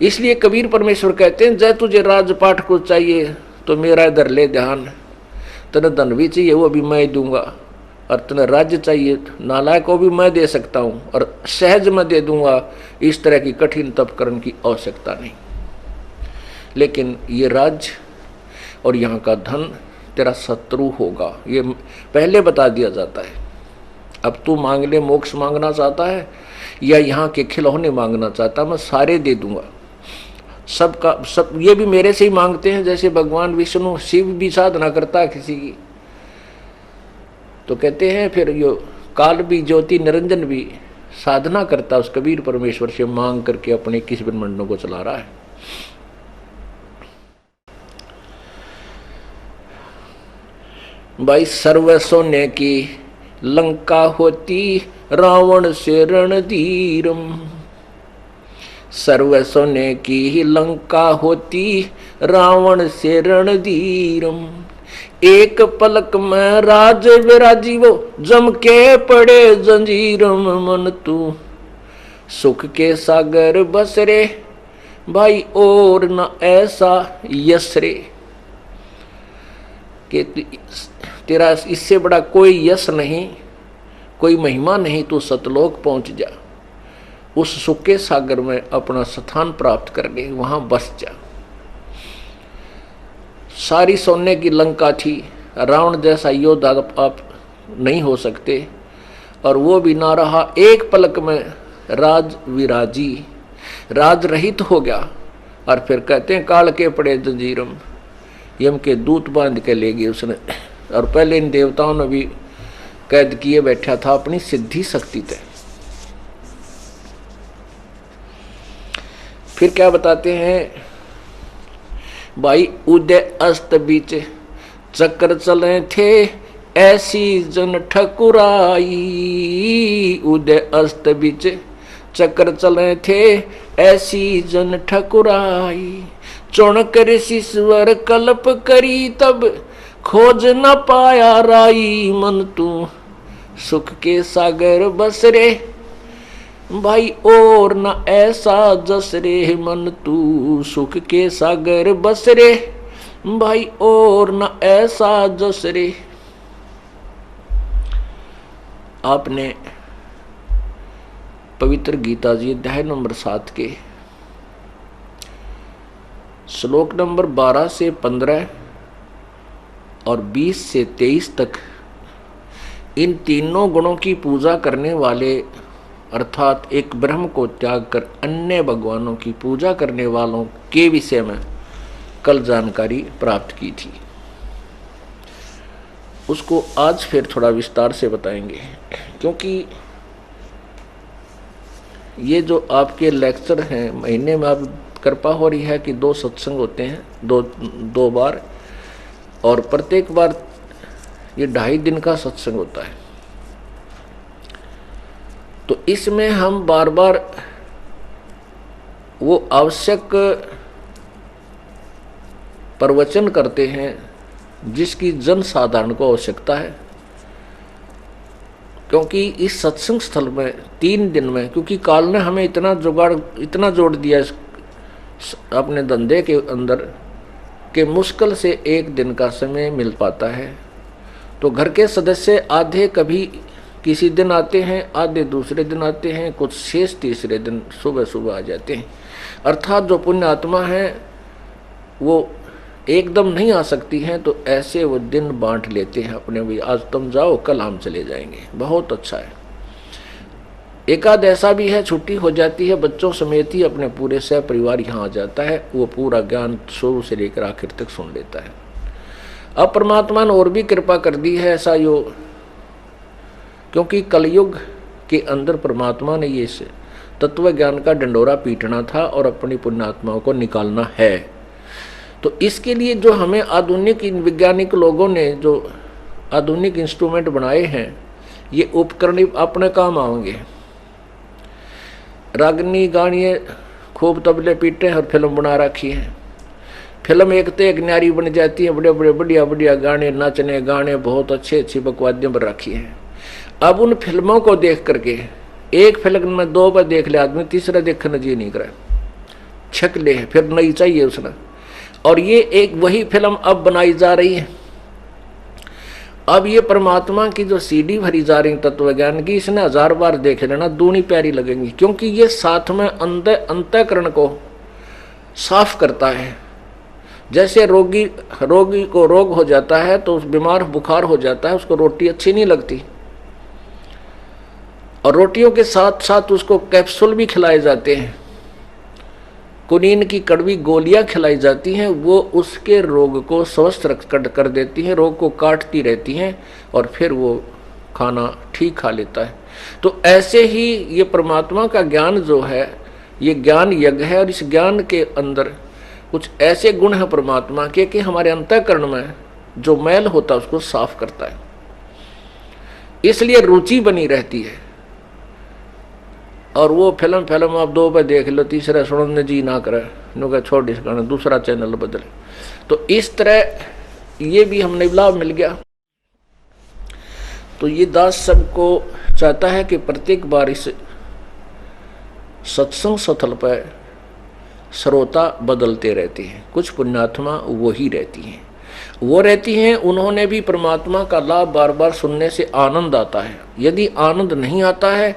इसलिए कबीर परमेश्वर कहते हैं, जय तुझे राजपाठ को चाहिए तो मेरा इधर ले ध्यान, तने धन भी चाहिए वो भी मैं दूंगा, और तने राज्य चाहिए नालायक को भी मैं दे सकता हूं, और सहज मैं दे दूंगा। इस तरह की कठिन तप करने की आवश्यकता नहीं। लेकिन ये राज्य और यहाँ का धन तेरा शत्रु होगा, ये पहले बता दिया जाता है। अब तू मांग ले, मोक्ष मांगना चाहता है या यहाँ के खिलौने मांगना चाहता, मैं सारे दे दूंगा। सबका सब ये भी मेरे से ही मांगते हैं, जैसे भगवान विष्णु शिव भी साधना करता है किसी की, तो कहते हैं फिर यो काल भी ज्योति निरंजन भी साधना करता उस कबीर परमेश्वर से मांग करके अपने किस ब्रह्मांडों को चला रहा है। भाई सर्व सोने की लंका होती रावण से रणधीरम, सर्व सोने की ही लंका होती रावण से रणधीरम, एक पलक में राज विराजी वो जम के पड़े जंजीरम, मन तू सुख के सागर बस रे भाई, और न ऐसा यश रे। कि तेरा इससे बड़ा कोई यश नहीं, कोई महिमा नहीं, तू सतलोक पहुंच जा, उस सुख के सागर में अपना स्थान प्राप्त कर ले, वहां बस जा। सारी सोने की लंका थी, रावण जैसा योद्धा आप नहीं हो सकते, और वो भी ना रहा। एक पलक में राज विराजी, राज रहित हो गया, और फिर कहते हैं काल के पड़े जंजीरम, यम के दूत बांध के ले गए उसने। और पहले इन देवताओं ने भी कैद किए बैठा था अपनी सिद्धि शक्ति तय। फिर क्या बताते हैं भाई, उदय अस्त बीच चक्र चले थे ऐसी जन ठकुराई, उदय अस्त बीच चक्र चले थे ऐसी जन ठकुराई, चुन कर शिश्वर कल्प करी तब खोज न पाया राई, मन तू सुख के सागर बस रे भाई, और न ऐसा जस रे, मन तू सुख के सागर बस रे भाई, और न ऐसा जस रे। आपने पवित्र गीता जी अध्याय नंबर 7 के श्लोक नंबर 12 से 15 और 20 से 23 तक इन तीनों गुणों की पूजा करने वाले अर्थात एक ब्रह्म को त्याग कर अन्य भगवानों की पूजा करने वालों के विषय में कल जानकारी प्राप्त की थी। उसको आज फिर थोड़ा विस्तार से बताएंगे, क्योंकि ये जो आपके लेक्चर हैं महीने में आप कृपा हो रही है कि 2 सत्संग होते हैं, दो बार, और प्रत्येक बार ये 2.5 दिन का सत्संग होता है। तो इसमें हम बार बार वो आवश्यक प्रवचन करते हैं जिसकी जन साधारण को आवश्यकता है, क्योंकि इस सत्संग स्थल में 3 दिन में, क्योंकि काल ने हमें इतना जोड़ दिया अपने धंधे के अंदर कि मुश्किल से 1 दिन का समय मिल पाता है। तो घर के सदस्य आधे कभी किसी दिन आते हैं, आधे दूसरे दिन आते हैं, कुछ शेष तीसरे दिन सुबह सुबह आ जाते हैं। अर्थात जो पुण्य आत्मा है वो एकदम नहीं आ सकती हैं, तो ऐसे वो दिन बांट लेते हैं अपने, भी आज तुम जाओ कल हम चले जाएंगे, बहुत अच्छा है। एकाध ऐसा भी है छुट्टी हो जाती है, बच्चों समेत ही अपने पूरे सह परिवार यहाँ आ जाता है, वो पूरा ज्ञान शुरू से लेकर आखिर तक सुन लेता है। अब परमात्मा ने और भी कृपा कर दी है ऐसा योग, क्योंकि कलयुग के अंदर परमात्मा ने ये तत्व ज्ञान का डंडोरा पीटना था और अपनी पुण्यात्माओं को निकालना है। तो इसके लिए जो हमें आधुनिक वैज्ञानिक लोगों ने जो आधुनिक इंस्ट्रूमेंट बनाए हैं, ये उपकरण अपने काम आएंगे। रागनी गानिए खूब तबले पीटे और फिल्म बना रखी है। फिल्म एक तो एक न्यारी बन जाती है, बड़े बड़े बढ़िया बढ़िया गाने, नाचने गाने, बहुत अच्छी बकवादियाँ बन रखी हैं। अब उन फिल्मों को देख करके एक फिल्म में 2 बार देख ले आदमी, तीसरा देखने जी नहीं करे, छक ले, फिर नई चाहिए उसने। और ये एक वही फिल्म अब बनाई जा रही है। अब ये परमात्मा की जो सीडी भरी जा रही तत्व ज्ञान की, इसने 1000 बार देख लेना, दूनी प्यारी लगेंगी, क्योंकि ये साथ में अंतःकरण को साफ करता है। जैसे रोगी को रोग हो जाता है तो उस बीमार बुखार हो जाता है, उसको रोटी अच्छी नहीं लगती, और रोटियों के साथ साथ उसको कैप्सूल भी खिलाए जाते हैं, कुनीन की कड़वी गोलियां खिलाई जाती हैं, वो उसके रोग को स्वस्थ कर देती हैं, रोग को काटती रहती हैं, और फिर वो खाना ठीक खा लेता है। तो ऐसे ही ये परमात्मा का ज्ञान जो है, ये ज्ञान यज्ञ है, और इस ज्ञान के अंदर कुछ ऐसे गुण हैं परमात्मा के कि हमारे अंतःकरण में जो मैल होता है उसको साफ करता है, इसलिए रुचि बनी रहती है। और वो फिल्म आप 2 बार देख लो, तीसरा सुनने जी ना करे, नुका छोड़ इस गाना, दूसरा चैनल बदले। तो इस तरह ये भी हमने लाभ मिल गया। तो ये दास सबको चाहता है कि प्रत्येक बार इस सत्संग स्थल पर श्रोता बदलते रहते हैं। कुछ पुण्यात्मा वो ही रहती हैं, उन्होंने भी परमात्मा का लाभ बार बार सुनने से आनंद आता है। यदि आनंद नहीं आता है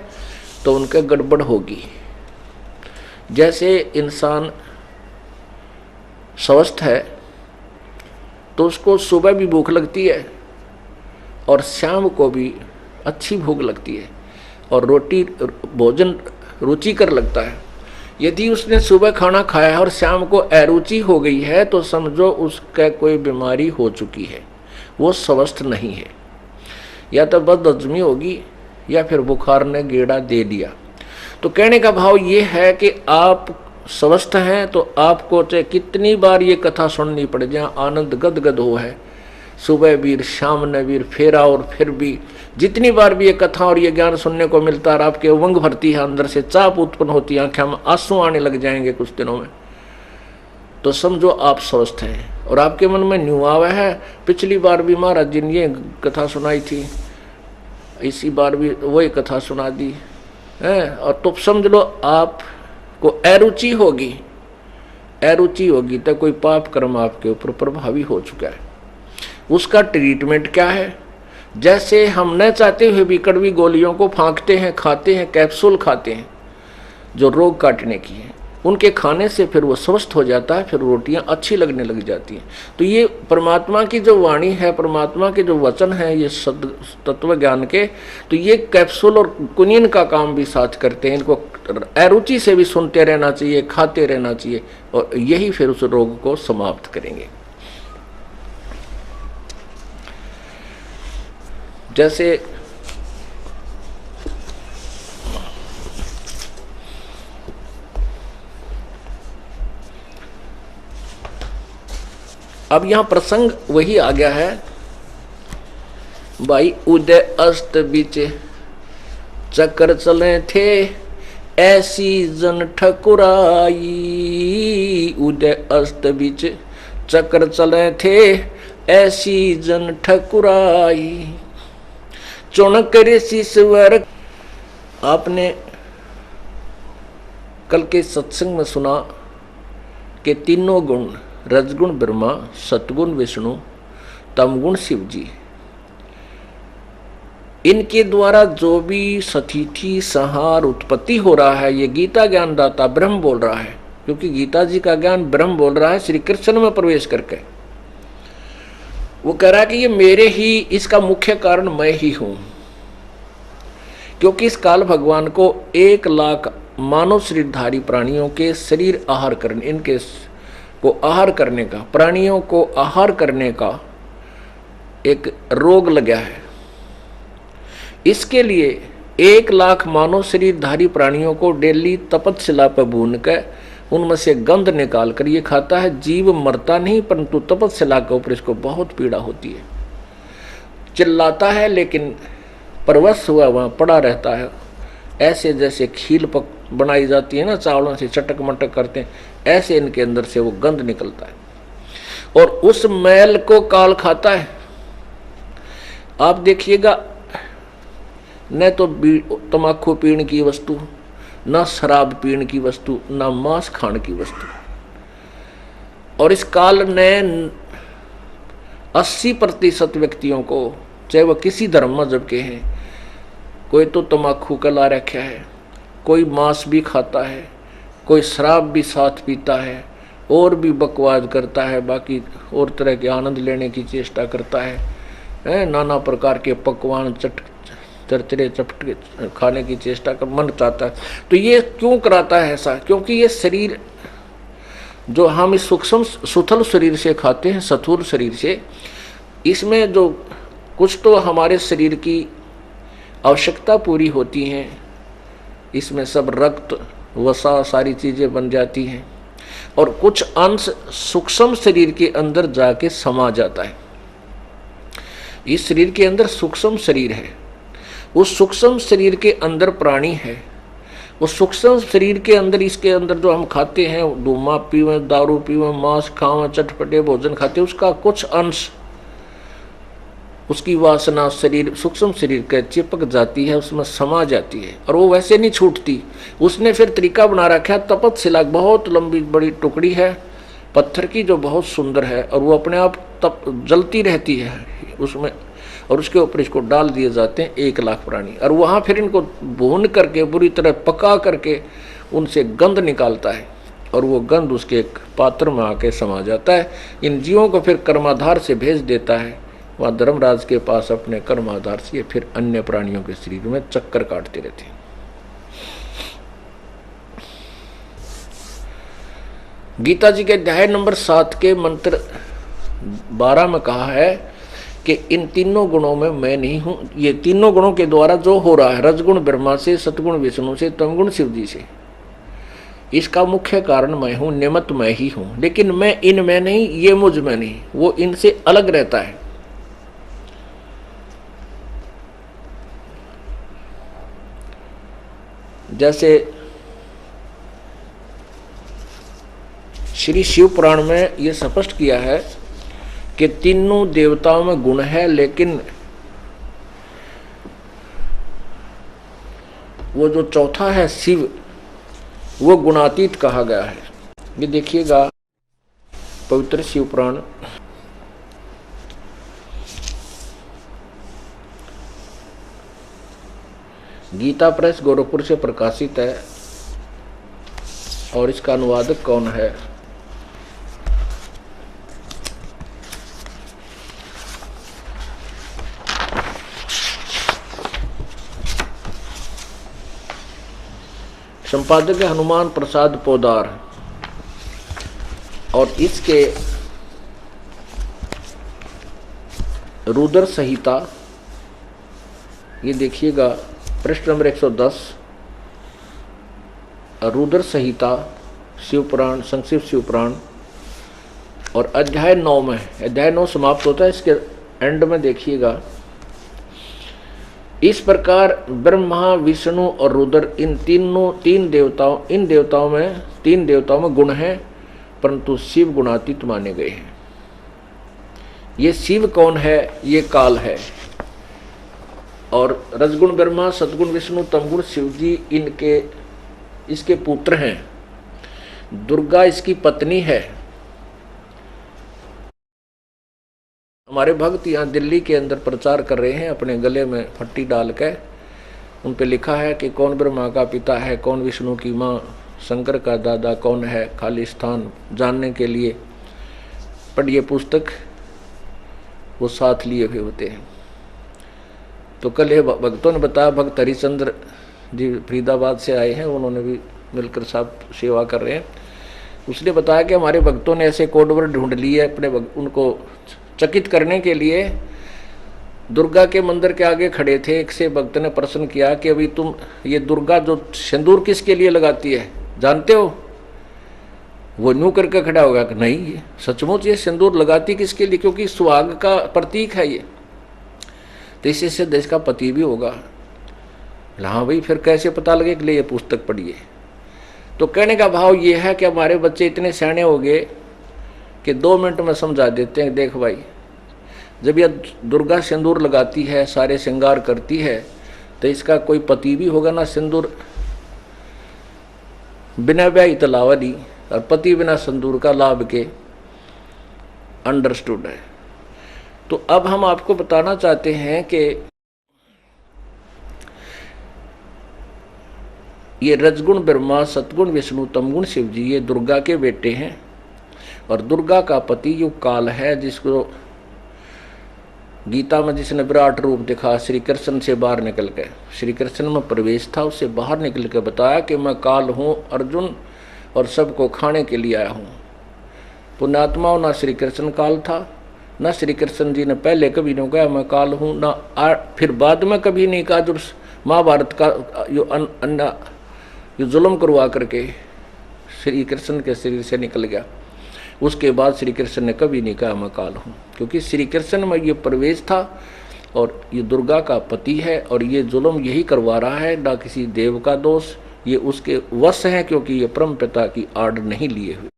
तो उनके गड़बड़ होगी। जैसे इंसान स्वस्थ है तो उसको सुबह भी भूख लगती है और शाम को भी अच्छी भूख लगती है, और रोटी भोजन रुचिकर लगता है। यदि उसने सुबह खाना खाया है और शाम को अरुचि हो गई है तो समझो उसका कोई बीमारी हो चुकी है, वो स्वस्थ नहीं है, या तो बदहजमी होगी या फिर बुखार ने गेड़ा दे दिया। तो कहने का भाव ये है कि आप स्वस्थ हैं तो आपको चाहे कितनी बार ये कथा सुननी पड़े, जहाँ आनंद गदगद हो है, सुबह भी शाम ने भी फेरा, और फिर भी जितनी बार भी ये कथा और ये ज्ञान सुनने को मिलता है, आपके उमंग भरती है, अंदर से चाप उत्पन्न होती है, आंखें में आंसू आने लग जाएंगे कुछ दिनों में, तो समझो आप स्वस्थ हैं। और आपके मन में न्यू आवा है, पिछली बार भी महाराज जी ने ये कथा सुनाई थी, इसी बार भी वही कथा सुना दी है, और तो समझ लो आपको अरुचि होगी तो कोई पाप कर्म आपके ऊपर प्रभावी हो चुका है। उसका ट्रीटमेंट क्या है? जैसे हम न चाहते हुए भी कड़वी गोलियों को फांकते हैं, खाते हैं, कैप्सूल खाते हैं जो रोग काटने की है, उनके खाने से फिर वो स्वस्थ हो जाता है, फिर रोटियां अच्छी लगने लग जाती हैं। तो ये परमात्मा की जो वाणी है, परमात्मा के जो वचन है, ये तत्व ज्ञान के, तो ये कैप्सूल और कुनीन का काम भी साथ करते हैं। इनको अरुचि से भी सुनते रहना चाहिए, खाते रहना चाहिए, और यही फिर उस रोग को समाप्त करेंगे। जैसे अब यहां प्रसंग वही आ गया है भाई, उदय अस्त बीच चक्कर चले थे ऐसी जन ठकुराई। उदय अस्त बीच चक्कर चले थे ऐसी जन ठकुराई। चौनक ऋषि स्वर। आपने कल के सत्संग में सुना कि तीनों गुण, रजगुण ब्रह्मा, सतगुण विष्णु, तमगुण शिव जी, इनके द्वारा जो भी सतिथि संहार उत्पत्ति हो रहा है, ये गीता ज्ञान दाता ब्रह्म बोल रहा है, क्योंकि गीता जी का ज्ञान ब्रह्म बोल रहा है श्री कृष्ण में प्रवेश करके। वो कह रहा है कि ये मेरे ही, इसका मुख्य कारण मैं ही हूं, क्योंकि इस काल भगवान को 1 लाख मानव शरीरधारी प्राणियों के शरीर आहार करने, इनके को आहार करने का, प्राणियों को आहार करने का एक रोग लगा है। इसके लिए 1 लाख मानव शरीरधारी प्राणियों को डेली तपतशिला पर भून कर उनमें से गंध निकाल कर ये खाता है। जीव मरता नहीं, परंतु तपतशिला के ऊपर इसको बहुत पीड़ा होती है, चिल्लाता है, लेकिन परवश हुआ वहां पड़ा रहता है। ऐसे जैसे खील बनाई जाती है ना, चावलों से चटक मटक करते हैं, ऐसे इनके अंदर से वो गंध निकलता है और उस मैल को काल खाता है। आप देखिएगा, न तो तमाकू पीने की वस्तु, न शराब पीने की वस्तु, न मांस खाने की वस्तु। और इस काल ने 80% व्यक्तियों को, चाहे वह किसी धर्म मजहब के हैं, कोई तो तमाकू का ला रखा है, कोई मांस भी खाता है, कोई शराब भी साथ पीता है, और भी बकवाद करता है, बाकी और तरह के आनंद लेने की चेष्टा करता है, नाना प्रकार के पकवान चरचरे चपटे खाने की चेष्टा कर मन चाहता है। तो ये क्यों कराता है ऐसा? क्योंकि ये शरीर जो हम इस सूक्ष्म सुथल शरीर से खाते हैं, स्थूल शरीर से, इसमें जो कुछ तो हमारे शरीर की आवश्यकता पूरी होती हैं, इसमें सब रक्त वसा सारी चीजें बन जाती हैं, और कुछ अंश सूक्ष्म शरीर के अंदर जाके समा जाता है। इस शरीर के अंदर सूक्ष्म शरीर है, उस सूक्ष्म शरीर के अंदर प्राणी है, उस सूक्ष्म शरीर के अंदर, इसके अंदर जो हम खाते हैं, धूमा पीवे, दारू पीवे, मांस खावे, चटपटे भोजन खाते, उसका कुछ अंश, उसकी वासना शरीर, सूक्ष्म शरीर के चिपक जाती है, उसमें समा जाती है, और वो वैसे नहीं छूटती। उसने फिर तरीका बना रखा है, तपतशिला बहुत लंबी बड़ी टुकड़ी है पत्थर की, जो बहुत सुंदर है, और वो अपने आप जलती रहती है उसमें, और उसके ऊपर इसको डाल दिए जाते हैं 1 लाख प्राणी, और वहाँ फिर इनको भून करके बुरी तरह पका करके उनसे गंध निकालता है, और वो गंध उसके एक पात्र में आके समा जाता है। इन जीवों को फिर कर्माधार से भेज देता है वहाँ धर्मराज के पास, अपने कर्माधार से ये फिर अन्य प्राणियों के शरीर में चक्कर काटते रहते हैं। गीता जी के अध्याय नंबर 7 के मंत्र 12 में कहा है कि इन तीनों गुणों में मैं नहीं हूं। ये तीनों गुणों के द्वारा जो हो रहा है, रजगुण ब्रह्मा से, सतगुण विष्णु से, तमगुण शिव जी से, इसका मुख्य कारण मैं हूं, निमित्त मैं ही हूं। लेकिन मैं इनमें नहीं, ये मुझ में नहीं, वो इनसे अलग रहता है। जैसे श्री शिव पुराण में यह स्पष्ट किया है कि तीनों देवताओं में गुण है, लेकिन वो जो चौथा है शिव, वो गुणातीत कहा गया है। ये देखिएगा पवित्र शिव पुराण गीता प्रेस गोरखपुर से प्रकाशित है। और इसका अनुवादक कौन है? संपादक है हनुमान प्रसाद पोदार। और इसके रुद्र संहिता, ये देखिएगा पृष्ठ नंबर 110, रुद्र संहिता शिवपुराण, संक्षिप्त शिवपुराण, और अध्याय 9 में, अध्याय 9 समाप्त होता है, इसके एंड में देखिएगा, इस प्रकार ब्रह्मा विष्णु और रुद्र इन तीन देवताओं में गुण हैं, परंतु शिव गुणातीत माने गए हैं। ये शिव कौन है? ये काल है। और रजगुण ब्रह्मा, सतगुण विष्णु, तमगुण शिव जी इसके पुत्र हैं। दुर्गा इसकी पत्नी है। हमारे भक्त यहाँ दिल्ली के अंदर प्रचार कर रहे हैं, अपने गले में फट्टी डाल के, उन पे लिखा है कि कौन ब्रह्मा का पिता है, कौन विष्णु की माँ, शंकर का दादा कौन है, खाली स्थान जानने के लिए पढ़िए पुस्तक, वो साथ लिए हुए होते हैं। तो कल ये भक्तों ने बताया, भक्त हरिचंद्र जी फरीदाबाद से आए हैं, उन्होंने भी मिलकर साहब सेवा कर रहे हैं। उसने बताया कि हमारे भक्तों ने ऐसे कोड वर्ड ढूंढ लिए अपने उनको चकित करने के लिए। दुर्गा के मंदिर के आगे खड़े थे, एक से भक्त ने प्रश्न किया कि अभी तुम ये दुर्गा जो सिंदूर किसके लिए लगाती है जानते हो? वो न्यू करके खड़ा होगा कि नहीं, सचमुच ये सिंदूर लगाती किसके लिए? क्योंकि सुहाग का प्रतीक है ये, तो इससे सिद्ध इसका पति भी होगा। हाँ भाई, फिर कैसे पता लगे कि ले ये पुस्तक पढ़िए। तो कहने का भाव ये है कि हमारे बच्चे इतने सियाने हो गए कि 2 मिनट में समझा देते हैं, देख भाई जब यह दुर्गा सिंदूर लगाती है, सारे श्रृंगार करती है, तो इसका कोई पति भी होगा ना। सिंदूर बिना ब्याह तलावरी और पति बिना सिंदूर का लाभ के अंडरस्टूड है। तो अब हम आपको बताना चाहते हैं कि ये रजगुण ब्रह्मा, सतगुण विष्णु, तमगुण शिव जी, ये दुर्गा के बेटे हैं। और दुर्गा का पति युग काल है, जिसको गीता में जिसने विराट रूप दिखा, श्री कृष्ण से बाहर निकल के, श्री कृष्ण में प्रवेश था, उससे बाहर निकल के बताया कि मैं काल हूँ अर्जुन, और सबको खाने के लिए आया हूँ। पुण्यात्माओं, ना श्री कृष्ण काल था, ना श्री कृष्ण जी ने पहले कभी नहीं कहा मैं काल हूँ, ना फिर बाद में कभी नहीं कहा। जब महाभारत का जो जुल्म करवा करके श्री कृष्ण के शरीर से निकल गया, उसके बाद श्री कृष्ण ने कभी नहीं कहा मैं काल हूँ, क्योंकि श्री कृष्ण में ये प्रवेश था और ये दुर्गा का पति है, और ये जुल्म यही करवा रहा है, ना किसी देव का दोष, ये उसके वश है, क्योंकि ये परम पिता की आड़ नहीं लिए हुए।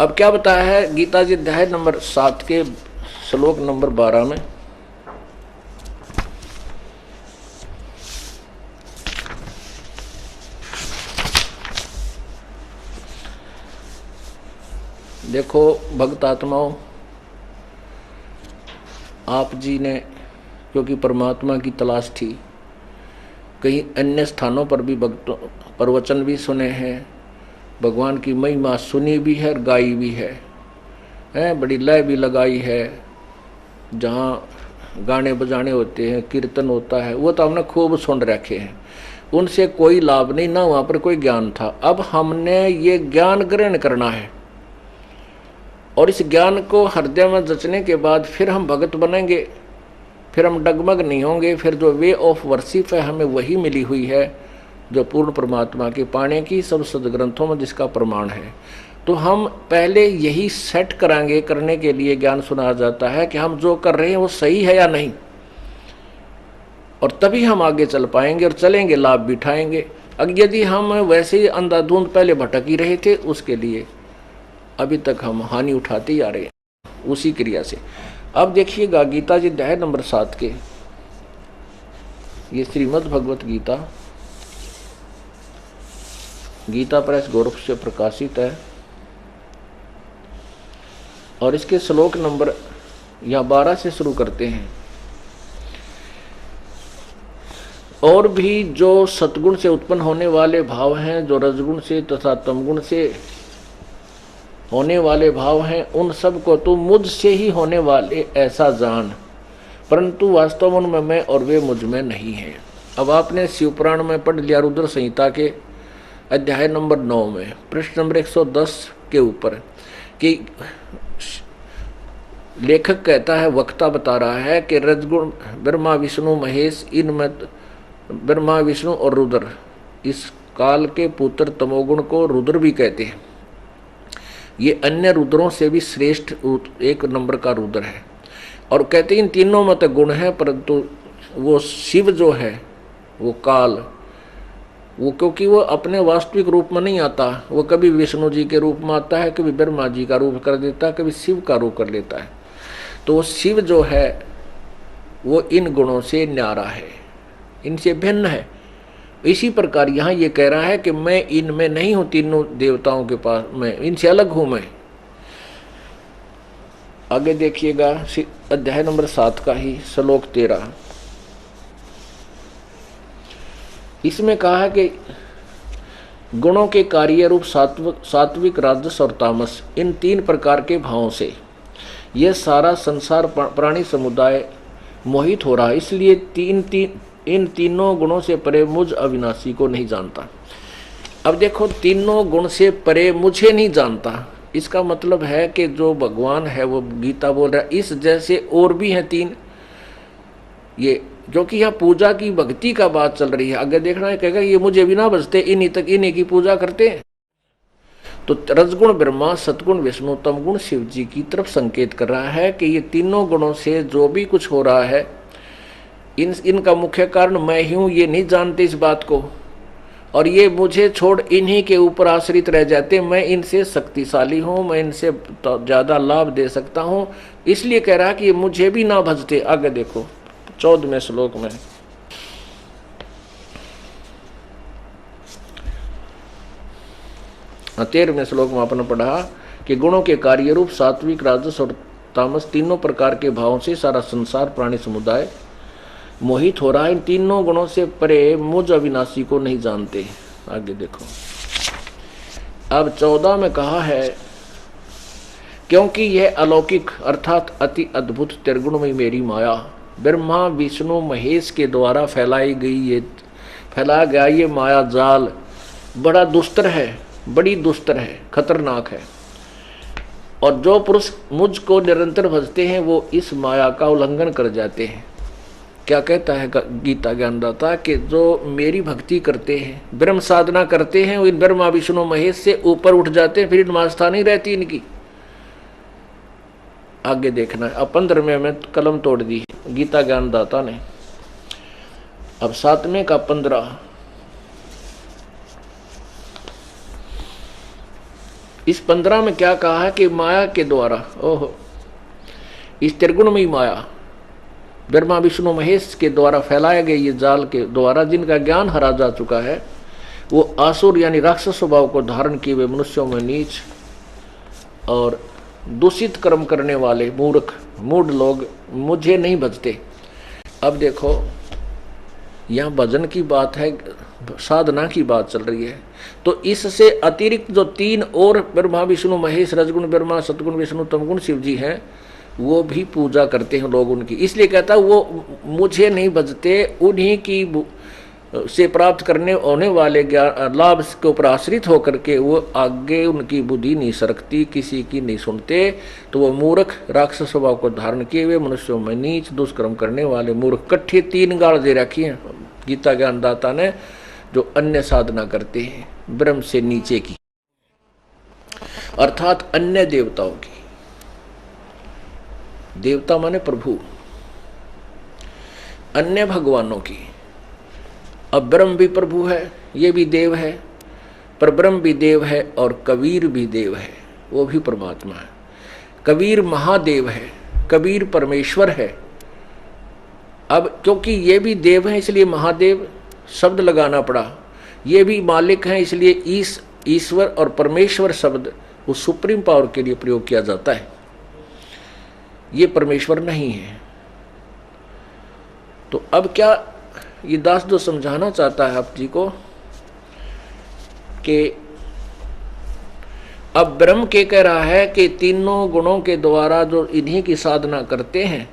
अब क्या बताया है गीता जी अध्याय नंबर 7 के श्लोक नंबर 12 में, देखो भक्त आत्माओं, आप जी ने क्योंकि परमात्मा की तलाश थी, कहीं अन्य स्थानों पर भी भक्तों प्रवचन भी सुने हैं, भगवान की महिमा सुनी भी है और गाई भी है, बड़ी लय भी लगाई है। जहाँ गाने बजाने होते हैं, कीर्तन होता है, वो तो हमने खूब सुन रखे हैं, उनसे कोई लाभ नहीं, ना वहाँ पर कोई ज्ञान था। अब हमने ये ज्ञान ग्रहण करना है, और इस ज्ञान को हृदय में जचने के बाद फिर हम भगत बनेंगे, फिर हम डगमग नहीं होंगे। फिर जो वे ऑफ वर्शिप है हमें वही मिली हुई है जो पूर्ण परमात्मा के पाने की सब सदग्रंथों में जिसका प्रमाण है। तो हम पहले यही सेट कराएंगे, करने के लिए ज्ञान सुनाया जाता है कि हम जो कर रहे हैं वो सही है या नहीं, और तभी हम आगे चल पाएंगे और चलेंगे, लाभ भी उठाएंगे। अब यदि हम वैसे ही अंधाधुंध पहले भटक ही रहे थे, उसके लिए अभी तक हम हानि उठाते ही आ रहे हैं उसी क्रिया से। अब देखिएगा गीता जी अध्याय नंबर 7 के, ये श्रीमद् भगवत गीता, गीता प्रेस गोरख से प्रकाशित है, और इसके श्लोक नंबर या 12 से शुरू करते हैं। और भी जो सतगुण से उत्पन्न होने वाले भाव हैं, जो रजगुण से तथा तमगुण से होने वाले भाव हैं, उन सब को तो मुझसे ही होने वाले ऐसा जान, परंतु वास्तव में मैं और वे मुझ में नहीं हैं। अब आपने शिवपुराण में पढ़ लिया रुद्र संहिता के अध्याय नंबर 9 में पृष्ठ नंबर 110 के ऊपर कि लेखक कहता है, वक्ता बता रहा है कि रजगुण ब्रह्मा विष्णु महेश, इनमें ब्रह्मा विष्णु और रुद्र, इस काल के पुत्र तमोगुण को रुद्र भी कहते हैं। ये अन्य रुद्रों से भी श्रेष्ठ एक नंबर का रुद्र है। और कहते हैं इन तीनों में तो गुण है, परंतु वो शिव जो है वो काल, वो क्योंकि वो अपने वास्तविक रूप में नहीं आता, वो कभी विष्णु जी के रूप में आता है, कभी ब्रह्मा जी का रूप कर देता है, कभी शिव का रूप कर लेता है। तो वो शिव जो है वो इन गुणों से न्यारा है, इनसे भिन्न है। इसी प्रकार यहाँ ये कह रहा है कि मैं इनमें नहीं हूँ, तीनों देवताओं के पास मैं इनसे अलग हूँ। मैं आगे देखिएगा अध्याय नंबर 7 का ही श्लोक 13, इसमें कहा है कि गुणों के कार्य रूप सात्विक, राजस और तामस, इन 3 प्रकार के भावों से यह सारा संसार प्राणी समुदाय मोहित हो रहा है। इसलिए इन तीनों गुणों से परे मुझ अविनाशी को नहीं जानता। अब देखो, तीनों गुण से परे मुझे नहीं जानता, इसका मतलब है कि जो भगवान है वो गीता बोल रहा है इस जैसे और भी हैं 3, ये जो कि यहाँ पूजा की भक्ति का बात चल रही है। आगे देखना है, कहेगा ये मुझे बिना बजते इन्हीं तक इन्हीं की पूजा करते हैं। तो रजगुण ब्रह्मा, सतगुण विष्णु, तमगुण शिव जी की तरफ संकेत कर रहा है कि ये तीनों गुणों से जो भी कुछ हो रहा है, इनका मुख्य कारण मैं ही हूँ, ये नहीं जानते इस बात को, और ये मुझे छोड़ इन्हीं के ऊपर आश्रित रह जाते। मैं इनसे शक्तिशाली हूँ, मैं इनसे ज़्यादा लाभ दे सकता हूँ, इसलिए कह रहा है कि ये मुझे भी ना भजते। आगे देखो 14वें श्लोक में, हाँ 13वें श्लोक में आपने पढ़ा कि गुणों के कार्य रूप सात्विक, राजस और तामस, तीनों प्रकार के भावों से सारा संसार प्राणी समुदाय मोहित हो रहा है। इन तीनों गुणों से परे मुझ अविनाशी को नहीं जानते। आगे देखो, अब 14 में कहा है, क्योंकि यह अलौकिक अर्थात अति अद्भुत त्रिगुणमयी मेरी माया ब्रह्मा विष्णु महेश के द्वारा फैलाया गया ये माया जाल बड़ा दुस्तर है, बड़ी दुस्तर है, खतरनाक है। और जो पुरुष मुझको निरंतर भजते हैं वो इस माया का उल्लंघन कर जाते हैं। क्या कहता है गीता ज्ञानदाता कि जो मेरी भक्ति करते हैं, ब्रह्म साधना करते हैं, वो इन ब्रह्मा विष्णु महेश से ऊपर उठ जाते हैं, फिर इन आस्था नहीं रहती इनकी। आगे देखना है, अब 15वें में कलम तोड़ दी गीता ज्ञानदाता ने। अब 7वें का 15, इस 15 में क्या कहा है कि माया के द्वारा, ओहो, इस त्रिगुणमयी माया ब्रह्मा विष्णु महेश के द्वारा फैलाए गए ये जाल के द्वारा जिनका ज्ञान हरा जा चुका है, वो आसुर यानी राक्षस स्वभाव को धारण किए हुए मनुष्यों में नीच और दूषित कर्म करने वाले मूर्ख मूढ़ लोग मुझे नहीं भजते। अब देखो, यहाँ भजन की बात है, साधना की बात चल रही है। तो इससे अतिरिक्त जो 3 और ब्रह्मा विष्णु महेश, रजगुण ब्रह्मा, सतगुण विष्णु, तमगुण शिव जी हैं, वो भी पूजा करते हैं लोग उनकी। इसलिए कहता है वो मुझे नहीं भजते, उन्हीं की से प्राप्त करने होने वाले लाभ के ऊपर आश्रित होकर के वो आगे उनकी बुद्धि नहीं सरकती, किसी की नहीं सुनते। तो वो मूर्ख राक्षस स्वभाव को धारण किए हुए मनुष्यों में नीच दुष्कर्म करने वाले मूर्ख, कट्ठे 3 गाल दे रखी हैं गीता ज्ञानदाता ने, जो अन्य साधना करते हैं ब्रह्म से नीचे की, अर्थात अन्य देवताओं की। देवता माने प्रभु, अन्य भगवानों की। अब ब्रह्म भी प्रभु है, ये भी देव है, पर ब्रह्म भी देव है और कबीर भी देव है, वो भी परमात्मा है। कबीर महादेव है, कबीर परमेश्वर है। अब क्योंकि ये भी देव है इसलिए महादेव शब्द लगाना पड़ा, ये भी मालिक हैं इसलिए ईश्वर और परमेश्वर शब्द उस सुप्रीम पावर के लिए प्रयोग किया जाता है। ये परमेश्वर नहीं है। तो अब क्या ये दास जो समझाना चाहता है आप जी को कि अब ब्रह्म के कह रहा है कि तीनों गुणों के द्वारा जो इन्हीं की साधना करते हैं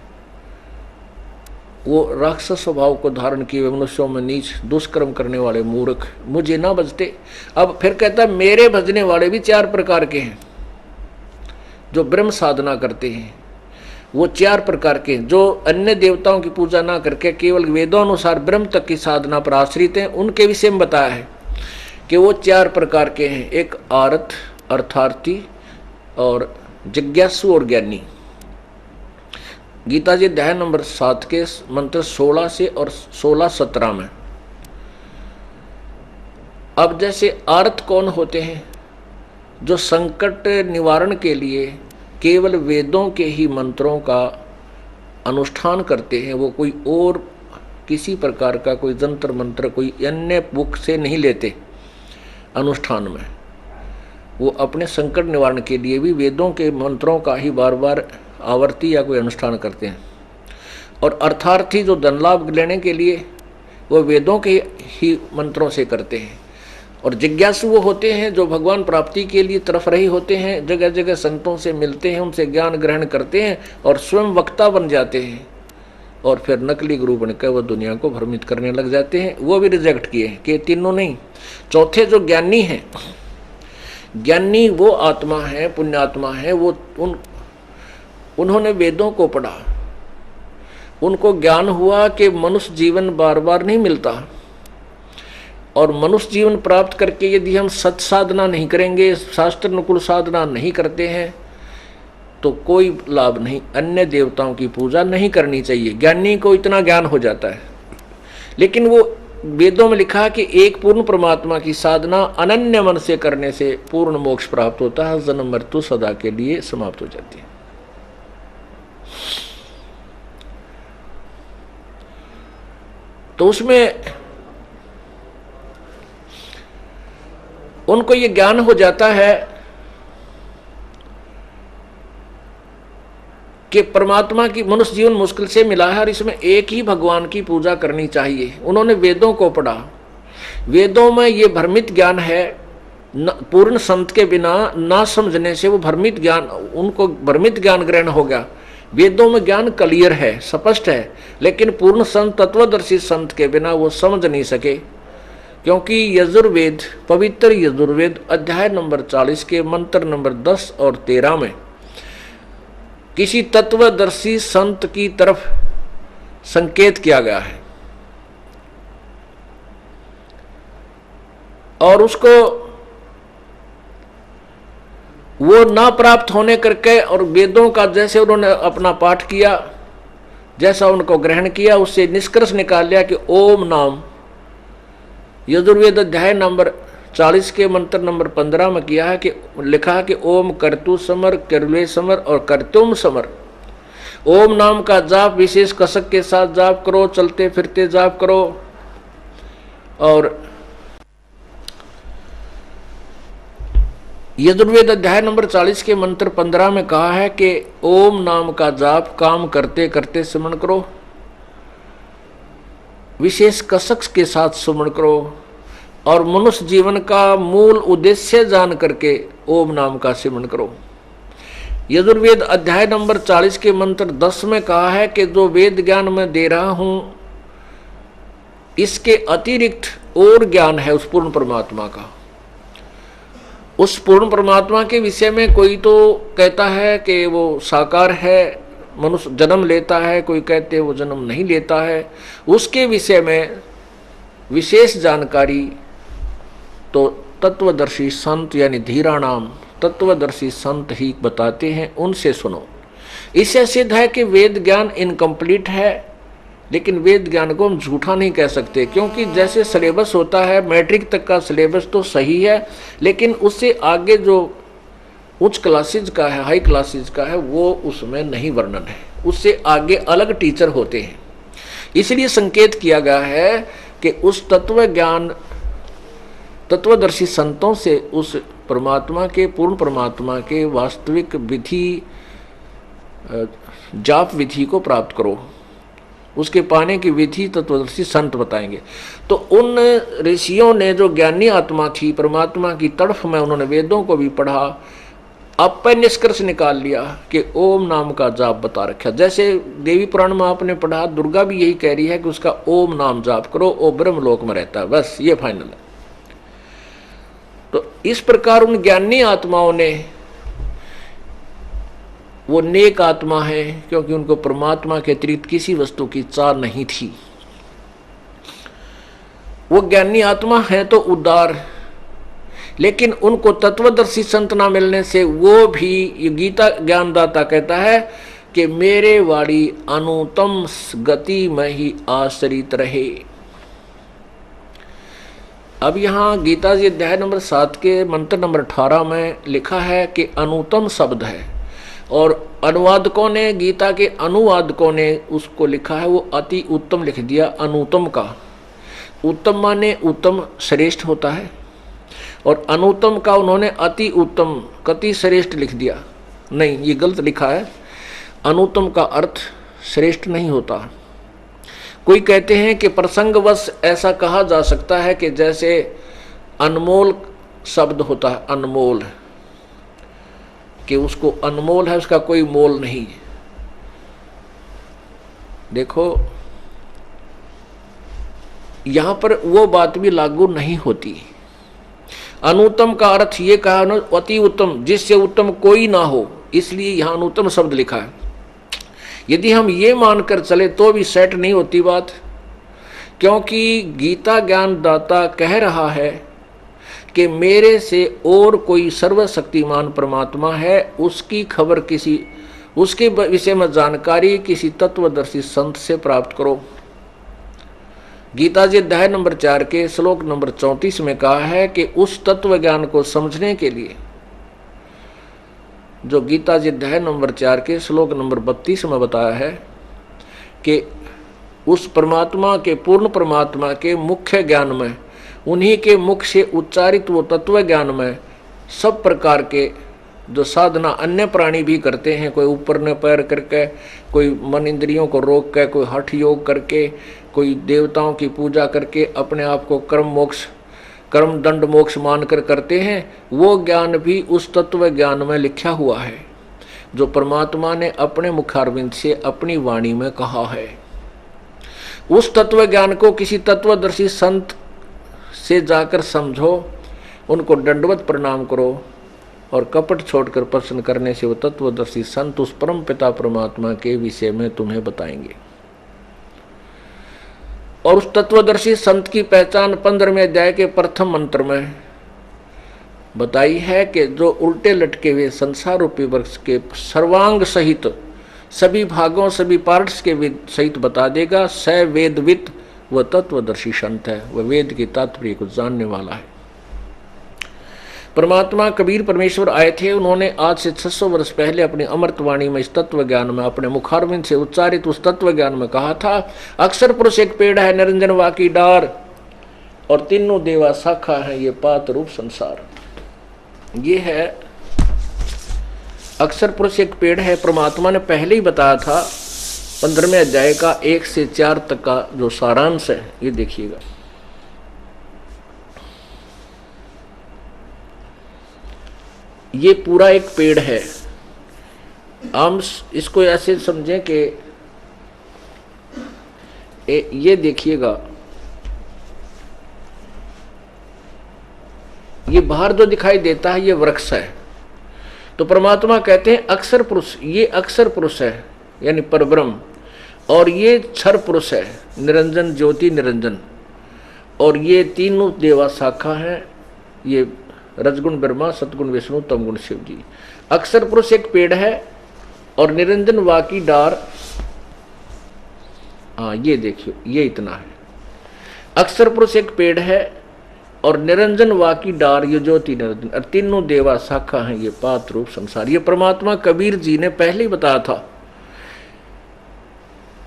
वो राक्षस स्वभाव को धारण किए हुए मनुष्यों में नीच दुष्कर्म करने वाले मूर्ख मुझे ना भजते। अब फिर कहता है मेरे भजने वाले भी 4 प्रकार के हैं। जो ब्रह्म साधना करते हैं वो 4 प्रकार के, जो अन्य देवताओं की पूजा ना करके केवल वेदों अनुसार ब्रह्म तक की साधना पर आश्रित हैं, उनके विषय में बताया है कि वो 4 प्रकार के हैं। एक आरत, अर्थार्थी और जिज्ञासु और ज्ञानी। गीता जी अध्याय नंबर 7 के मंत्र 16 से और 16-17 में। अब जैसे आरत कौन होते हैं? जो संकट निवारण के लिए केवल वेदों के ही मंत्रों का अनुष्ठान करते हैं, वो कोई और किसी प्रकार का कोई जंत्र मंत्र कोई अन्य बुक से नहीं लेते अनुष्ठान में। वो अपने संकट निवारण के लिए भी वेदों के मंत्रों का ही बार बार आवर्ती या कोई अनुष्ठान करते हैं। और अर्थार्थी जो धन लाभ लेने के लिए वो वेदों के ही मंत्रों से करते हैं। और जिज्ञासु वो होते हैं जो भगवान प्राप्ति के लिए तरफ रही होते हैं, जगह जगह संतों से मिलते हैं, उनसे ज्ञान ग्रहण करते हैं और स्वयं वक्ता बन जाते हैं और फिर नकली गुरु बनकर वो दुनिया को भ्रमित करने लग जाते हैं। वो भी रिजेक्ट किए कि तीनों नहीं। चौथे जो ज्ञानी हैं, ज्ञानी वो आत्मा है, पुण्यात्मा है, वो उन्होंने वेदों को पढ़ा, उनको ज्ञान हुआ कि मनुष्य जीवन बार बार नहीं मिलता और मनुष्य जीवन प्राप्त करके यदि हम सत साधना नहीं करेंगे, शास्त्र अनुकूल साधना नहीं करते हैं तो कोई लाभ नहीं। अन्य देवताओं की पूजा नहीं करनी चाहिए। ज्ञानी को इतना ज्ञान हो जाता है, लेकिन वो वेदों में लिखा कि एक पूर्ण परमात्मा की साधना अनन्य मन से करने से पूर्ण मोक्ष प्राप्त होता है, जन्म मृत्यु सदा के लिए समाप्त हो जाती है। तो उसमें उनको ये ज्ञान हो जाता है कि परमात्मा की मनुष्य जीवन मुश्किल से मिला है और इसमें एक ही भगवान की पूजा करनी चाहिए। उन्होंने वेदों को पढ़ा, वेदों में ये भ्रमित ज्ञान है, पूर्ण संत के बिना ना समझने से वो भ्रमित ज्ञान, उनको भ्रमित ज्ञान ग्रहण हो गया। वेदों में ज्ञान क्लियर है, स्पष्ट है, लेकिन पूर्ण संत तत्वदर्शी संत के बिना वो समझ नहीं सके। क्योंकि यजुर्वेद, पवित्र यजुर्वेद अध्याय नंबर 40 के मंत्र नंबर 10 और 13 में किसी तत्वदर्शी संत की तरफ संकेत किया गया है और उसको वो ना प्राप्त होने करके और वेदों का जैसे उन्होंने अपना पाठ किया, जैसा उनको ग्रहण किया, उससे निष्कर्ष निकाल लिया कि ओम नाम, यजुर्वेद अध्याय नंबर 40 के मंत्र नंबर 15 में किया है कि लिखा है कि ओम कर्तु समर, कर्वे समर और कर्तुम समर। ओम नाम का जाप विशेष कसक के साथ जाप करो, चलते फिरते जाप करो। और यजुर्वेद अध्याय नंबर 40 के मंत्र 15 में कहा है कि ओम नाम का जाप काम करते करते स्मरण करो, विशेष कसक के साथ स्मरण करो और मनुष्य जीवन का मूल उद्देश्य जान करके ओम नाम का स्मरण करो। यजुर्वेद अध्याय नंबर 40 के मंत्र 10 में कहा है कि जो वेद ज्ञान मैं दे रहा हूं इसके अतिरिक्त और ज्ञान है उस पूर्ण परमात्मा का। उस पूर्ण परमात्मा के विषय में कोई तो कहता है कि वो साकार है, मनुष्य जन्म लेता है, कोई कहते हैं वो जन्म नहीं लेता है। उसके विषय में विशेष जानकारी तो तत्वदर्शी संत यानी धीराणाम तत्वदर्शी संत ही बताते हैं, उनसे सुनो। इससे सिद्ध है कि वेद ज्ञान इनकम्प्लीट है, लेकिन वेद ज्ञान को हम झूठा नहीं कह सकते, क्योंकि जैसे सिलेबस होता है, मैट्रिक तक का सिलेबस तो सही है, लेकिन उससे आगे जो उच्च क्लासेज का है, हाई क्लासेज का है, वो उसमें नहीं वर्णन है, उससे आगे अलग टीचर होते हैं। इसलिए संकेत किया गया है कि उस तत्व ज्ञान तत्वदर्शी संतों से उस परमात्मा के, पूर्ण परमात्मा के वास्तविक विधि, जाप विधि को प्राप्त करो। उसके पाने की विधि तत्वदर्शी संत बताएंगे। तो उन ऋषियों ने जो ज्ञानी आत्मा थी, परमात्मा की तड़फ में उन्होंने वेदों को भी पढ़ा, आपे निष्कर्ष निकाल लिया कि ओम नाम का जाप बता रखा। जैसे देवी पुराण में आपने पढ़ा, दुर्गा भी यही कह रही है कि उसका ओम नाम जाप करो, वो ब्रह्मलोक में रहता है, बस ये फाइनल है। तो इस प्रकार उन ज्ञानी आत्माओं ने, वो नेक आत्मा है क्योंकि उनको परमात्मा के अतिरिक्त किसी वस्तु की चाह नहीं थी। वो ज्ञानी आत्मा है तो उदार, लेकिन उनको तत्वदर्शी संत ना मिलने से वो भी, ये गीता ज्ञानदाता कहता है कि मेरे वाणी अनुतम गति में ही आश्रित रहे। अब यहाँ गीता जी अध्याय नंबर 7 के मंत्र नंबर 18 में लिखा है कि अनुतम शब्द है, और अनुवादकों ने, गीता के अनुवादकों ने उसको लिखा है, वो अति उत्तम लिख दिया अनुतम का। उत्तम माने उत्तम श्रेष्ठ होता है, और अनुत्तम का उन्होंने अति उत्तम कति श्रेष्ठ लिख दिया। नहीं, ये गलत लिखा है। अनुत्तम का अर्थ श्रेष्ठ नहीं होता। कोई कहते हैं कि प्रसंगवश ऐसा कहा जा सकता है कि जैसे अनमोल शब्द होता है, अनमोल, कि उसको अनमोल है, उसका कोई मोल नहीं। देखो यहां पर वो बात भी लागू नहीं होती। अनुत्तम का अर्थ ये कहा ना, अति उत्तम, जिससे उत्तम कोई ना हो, इसलिए यहां अनुत्तम शब्द लिखा है। यदि हम ये मानकर चले तो भी सेट नहीं होती बात, क्योंकि गीता ज्ञानदाता कह रहा है कि मेरे से और कोई सर्वशक्तिमान परमात्मा है, उसकी खबर किसी, उसके विषय में जानकारी किसी तत्वदर्शी संत से प्राप्त करो। गीता जी अध्याय नंबर 4 के श्लोक नंबर 34 में कहा है कि उस तत्व ज्ञान को समझने के लिए, जो गीता जी अध्याय नंबर 4 के श्लोक नंबर 32 में बताया है कि उस परमात्मा के, पूर्ण परमात्मा के मुख्य ज्ञान में, उन्हीं के मुख से उच्चारित वो तत्व ज्ञान में सब प्रकार के जो साधना अन्य प्राणी भी करते हैं, कोई ऊपर न पैर करके, कोई मन इंद्रियों को रोक के, कोई हठ योग करके, कोई देवताओं की पूजा करके अपने आप को कर्म मोक्ष, कर्म दंड मोक्ष मानकर करते हैं, वो ज्ञान भी उस तत्व ज्ञान में लिखा हुआ है जो परमात्मा ने अपने मुखारविंद से अपनी वाणी में कहा है। उस तत्व ज्ञान को किसी तत्वदर्शी संत से जाकर समझो, उनको दंडवत प्रणाम करो, और कपट छोड़कर प्रश्न करने से वो तत्वदर्शी संत उस परम पिता परमात्मा के विषय में तुम्हें बताएंगे। और उस तत्वदर्शी संत की पहचान 15वें अध्याय के प्रथम मंत्र में बताई है कि जो उल्टे लटके हुए संसार रूपी वृक्ष के सर्वांग सहित सभी भागों, सभी पार्ट्स के सहित बता देगा। स वेदवित, वह तत्वदर्शी संत है, वह वेद की तात्पर्य को जानने वाला है। परमात्मा कबीर परमेश्वर आए थे, उन्होंने आज से 600 वर्ष पहले अपनी अमृतवाणी में इस तत्व ज्ञान में, अपने मुखारविंद से उच्चारित उस तत्व ज्ञान में कहा था, अक्षर पुरुष एक पेड़ है, निरंजन वाकी डार, और तीनों देवा शाखा है, ये पात रूप संसार। ये है अक्षर पुरुष एक पेड़ है। परमात्मा ने पहले ही बताया था 15वें अध्याय का 1 से 4 तक का जो सारांश है, ये देखिएगा। ये पूरा एक पेड़ है। हम इसको ऐसे समझें कि ये देखिएगा, ये बाहर जो दिखाई देता है ये वृक्ष है। तो परमात्मा कहते हैं अक्षर पुरुष, ये अक्षर पुरुष है यानी परब्रह्म, और ये क्षर पुरुष है, निरंजन ज्योति निरंजन, और ये तीनों देवा शाखा हैं, ये रजगुण ब्रह्मा, सतगुण विष्णु, तमगुण शिव जी। अक्षर पुरुष एक पेड़ है और निरंजन वाकी डार, हाँ ये देखिए, ये इतना है। अक्षर पुरुष एक पेड़ है और निरंजन वाकी डार, ये ज्योति निरंजन, और तीनों देवा शाखा हैं, ये पात रूप संसार। ये परमात्मा कबीर जी ने पहले ही बताया था।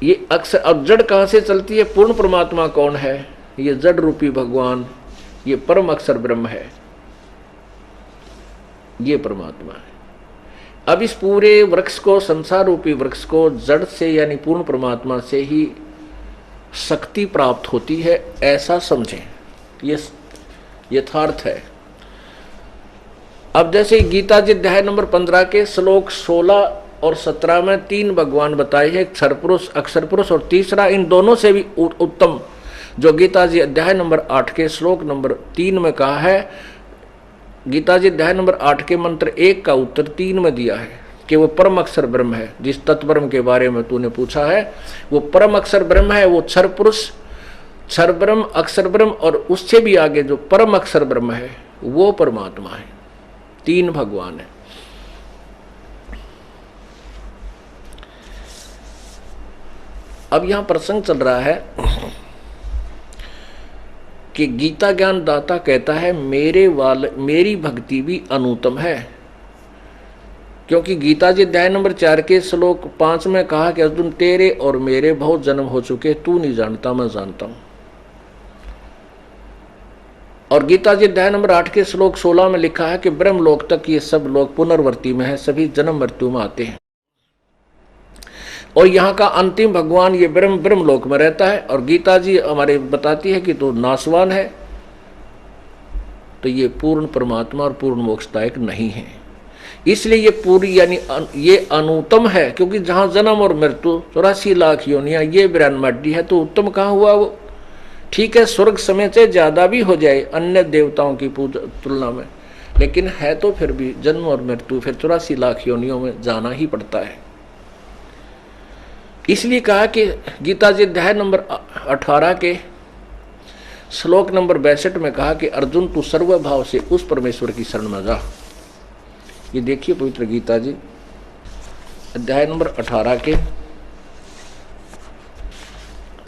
ये अक्षर, अब जड़ कहां से चलती है? पूर्ण परमात्मा कौन है? ये जड़ रूपी भगवान, ये परम अक्षर ब्रह्म है, ये परमात्मा है। अब इस पूरे वृक्ष को, संसार रूपी वृक्ष को जड़ से यानी पूर्ण परमात्मा से ही शक्ति प्राप्त होती है, ऐसा समझें, ये यथार्थ है। अब जैसे गीता जी अध्याय नंबर 15 के श्लोक 16 और 17 में 3 भगवान बताए हैं, क्षर पुरुष, अक्षर पुरुष और तीसरा, इन दोनों से भी उत्तम जो गीता जी अध्याय नंबर 8 के श्लोक नंबर 3 में कहा है। गीता जी अध्याय नंबर 8 के मंत्र 1 का उत्तर 3 में दिया है कि वो परम अक्षर ब्रह्म है। जिस तत्ब्रह्म के बारे में तूने पूछा है वो परम अक्षर ब्रह्म है, वो क्षर पुरुष, क्षर ब्रह्म, अक्षर ब्रह्म और उससे भी आगे जो परम अक्षर ब्रह्म है वो परमात्मा है। 3 भगवान है। अब यहां प्रसंग चल रहा है कि गीता ज्ञान दाता कहता है मेरी भक्ति भी अनुत्तम है, क्योंकि गीता जी अध्याय नंबर 4 के श्लोक 5 में कहा कि अर्जुन तेरे और मेरे बहुत जन्म हो चुके, तू नहीं जानता मैं जानता हूं। और गीता जी अध्याय नंबर 8 के श्लोक 16 में लिखा है कि ब्रह्मलोक तक ये सब लोग पुनर्वर्ती में है, सभी जन्म मृत्यु में आते हैं। और यहाँ का अंतिम भगवान ये ब्रह्मलोक में रहता है। और गीता जी हमारे बताती है कि तो नाशवान है, तो ये पूर्ण परमात्मा और पूर्ण मोक्षदायक नहीं है। इसलिए ये पूरी यानी ये अनुत्तम है, क्योंकि जहाँ जन्म और मृत्यु 84 लाख योनियां ये 92 है, तो उत्तम कहाँ हुआ वो? ठीक है, स्वर्ग समय से ज्यादा भी हो जाए अन्य देवताओं की पूजा तुलना में, लेकिन है तो फिर भी जन्म और मृत्यु, फिर 84 लाख योनियों में जाना ही पड़ता है। इसलिए कहा कि गीता जी अध्याय नंबर 18 के श्लोक नंबर 62 में कहा कि अर्जुन तू सर्वभाव से उस परमेश्वर की शरण में जा। ये देखिए पवित्र गीता जी अध्याय नंबर 18 के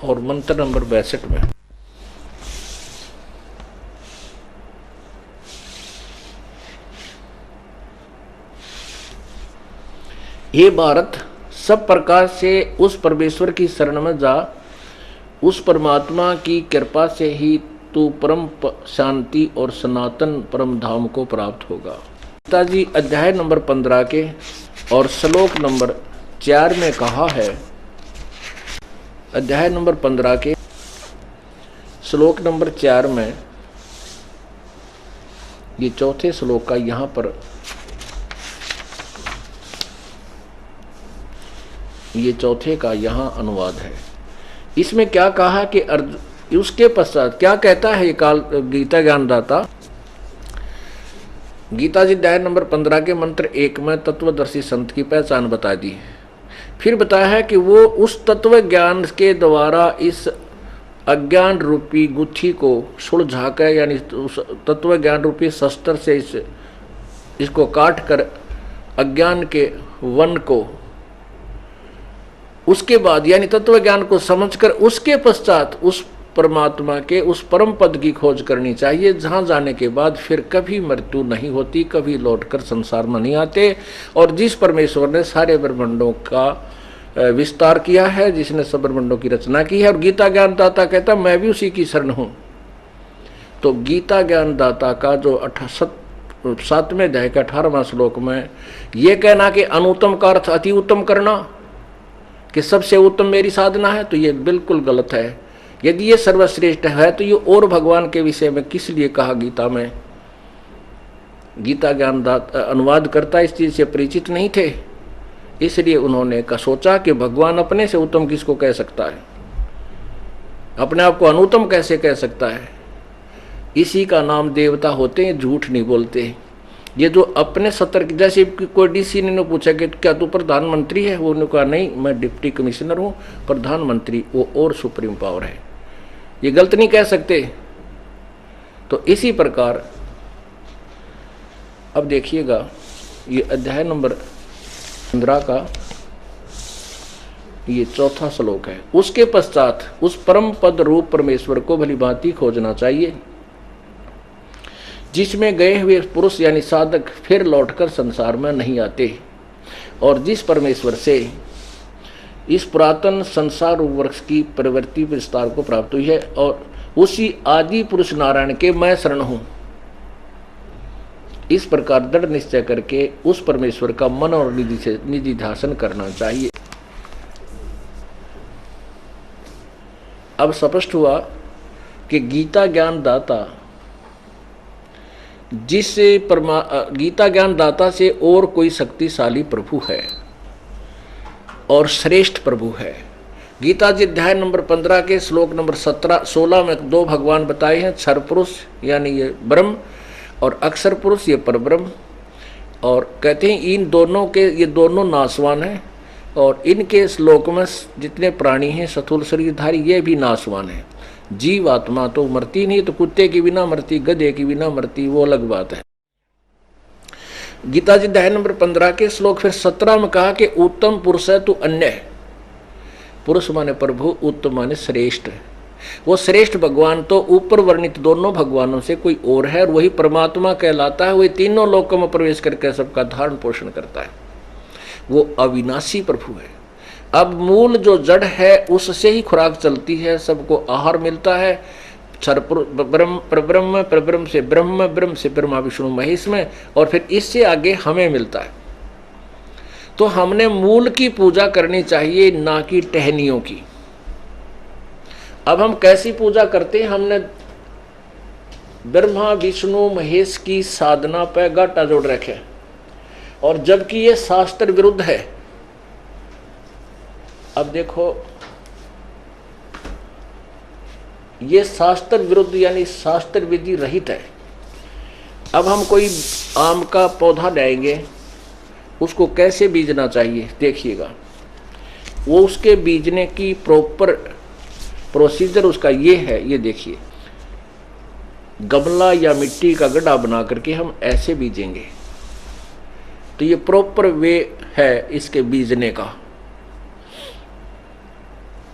और मंत्र नंबर 62 में, हे भारत सब प्रकार से उस परमेश्वर की शरण में जा, उस परमात्मा की कृपा से ही तू परम शांति और सनातन परम धाम को प्राप्त होगा। गीता जी अध्याय नंबर 15 के और श्लोक नंबर 4 में कहा है, अध्याय नंबर 15 के श्लोक नंबर 4 में, ये चौथे श्लोक का यहाँ पर ये चौथे का यहाँ अनुवाद है। इसमें क्या कहा कि उसके पश्चात क्या कहता है ये काल गीता ज्ञानदाता? गीता जी अध्याय नंबर 15 के मंत्र 1 में तत्वदर्शी संत की पहचान बता दी। फिर बताया है कि वो उस तत्व ज्ञान के द्वारा इस अज्ञान रूपी गुत्थी को सुलझा कर, यानी उस तत्व ज्ञान रूपी शस्त्र से इसको काट कर अज्ञान के वन को, उसके बाद यानी तत्व ज्ञान को समझकर उसके पश्चात उस परमात्मा के उस परम पद की खोज करनी चाहिए, जहां जाने के बाद फिर कभी मृत्यु नहीं होती, कभी लौटकर संसार में नहीं आते। और जिस परमेश्वर ने सारे ब्रह्मांडों का विस्तार किया है, जिसने सब ब्रह्मांडों की रचना की है। और गीता ज्ञानदाता कहता मैं भी उसी की शरण हूं। तो गीता ज्ञानदाता का जो 7वें अध्याय के 18वां श्लोक में यह कहना कि अनुत्तम का अर्थ अति उत्तम करना, कि सबसे उत्तम मेरी साधना है, तो ये बिल्कुल गलत है। यदि ये सर्वश्रेष्ठ है तो ये और भगवान के विषय में किस लिए कहा गीता में? गीता ज्ञानदाता अनुवाद करता इस चीज से परिचित नहीं थे, इसलिए उन्होंने सोचा कि भगवान अपने से उत्तम किसको कह सकता है, अपने आप को अनुत्तम कैसे कह सकता है? इसी का नाम देवता होते हैं, झूठ नहीं बोलते। ये जो अपने सतर्क, जैसे कोई डीसी ने पूछा कि क्या तू प्रधानमंत्री है, वो उन्होंने कहा नहीं मैं डिप्टी कमिश्नर हूँ, प्रधानमंत्री वो और सुप्रीम पावर है, ये गलत नहीं कह सकते। तो इसी प्रकार अब देखिएगा ये अध्याय नंबर 15 का ये चौथा श्लोक है। उसके पश्चात उस परम पद रूप परमेश्वर को भली भांति खोजना चाहिए, जिसमें गए हुए पुरुष यानी साधक फिर लौटकर संसार में नहीं आते, और जिस परमेश्वर से इस पुरातन संसार वृक्ष की प्रवृत्ति विस्तार को प्राप्त हुई है, और उसी आदि पुरुष नारायण के मैं शरण हूं। इस प्रकार दृढ़ निश्चय करके उस परमेश्वर का मन और निधि से निधि ध्यान करना चाहिए। अब स्पष्ट हुआ कि गीता ज्ञान दाता गीता ज्ञान दाता से और कोई शक्तिशाली प्रभु है और श्रेष्ठ प्रभु है। गीता जी अध्याय नंबर 15 के श्लोक नंबर 16 में दो भगवान बताए हैं, क्षर पुरुष यानी ये ब्रह्म और अक्षर पुरुष ये परब्रह्म। और कहते हैं इन दोनों के ये दोनों नाशवान हैं और इनके श्लोक में जितने प्राणी हैं स्थूल शरीरधारी ये भी नाशवान है। जीव आत्मा तो मरती नहीं, तो कुत्ते की बिना मरती, गधे की बिना मरती, वो अलग बात है। गीता जी अध्याय नंबर 15 के श्लोक फिर 17 में कहा कि उत्तम पुरुष है तो अन्य है। पुरुष माने प्रभु, उत्तम माने श्रेष्ठ। वो श्रेष्ठ भगवान तो ऊपर वर्णित दोनों भगवानों से कोई और है और वही परमात्मा कहलाता है। वही तीनों लोकों में प्रवेश करके सबका धारण पोषण करता है। वो अविनाशी प्रभु है। अब मूल जो जड़ है उससे ही खुराक चलती है, सबको आहार मिलता है। परब्रह्म, परब्रह्म से ब्रह्म, ब्रह्म से ब्रह्मा विष्णु महेश में, और फिर इससे आगे हमें मिलता है। तो हमने मूल की पूजा करनी चाहिए, ना कि टहनियों की। अब हम कैसी पूजा करते हैं? हमने ब्रह्मा विष्णु महेश की साधना पे गाटा जोड़ रखे, और जबकि ये शास्त्र विरुद्ध है। अब देखो, ये शास्त्र विरुद्ध यानी शास्त्र विधि रहित है। अब हम कोई आम का पौधा लाएंगे, उसको कैसे बीजना चाहिए देखिएगा। वो उसके बीजने की प्रॉपर प्रोसीजर उसका ये है, ये देखिए। गमला या मिट्टी का गड्ढा बना करके हम ऐसे बीजेंगे, तो ये प्रॉपर वे है इसके बीजने का।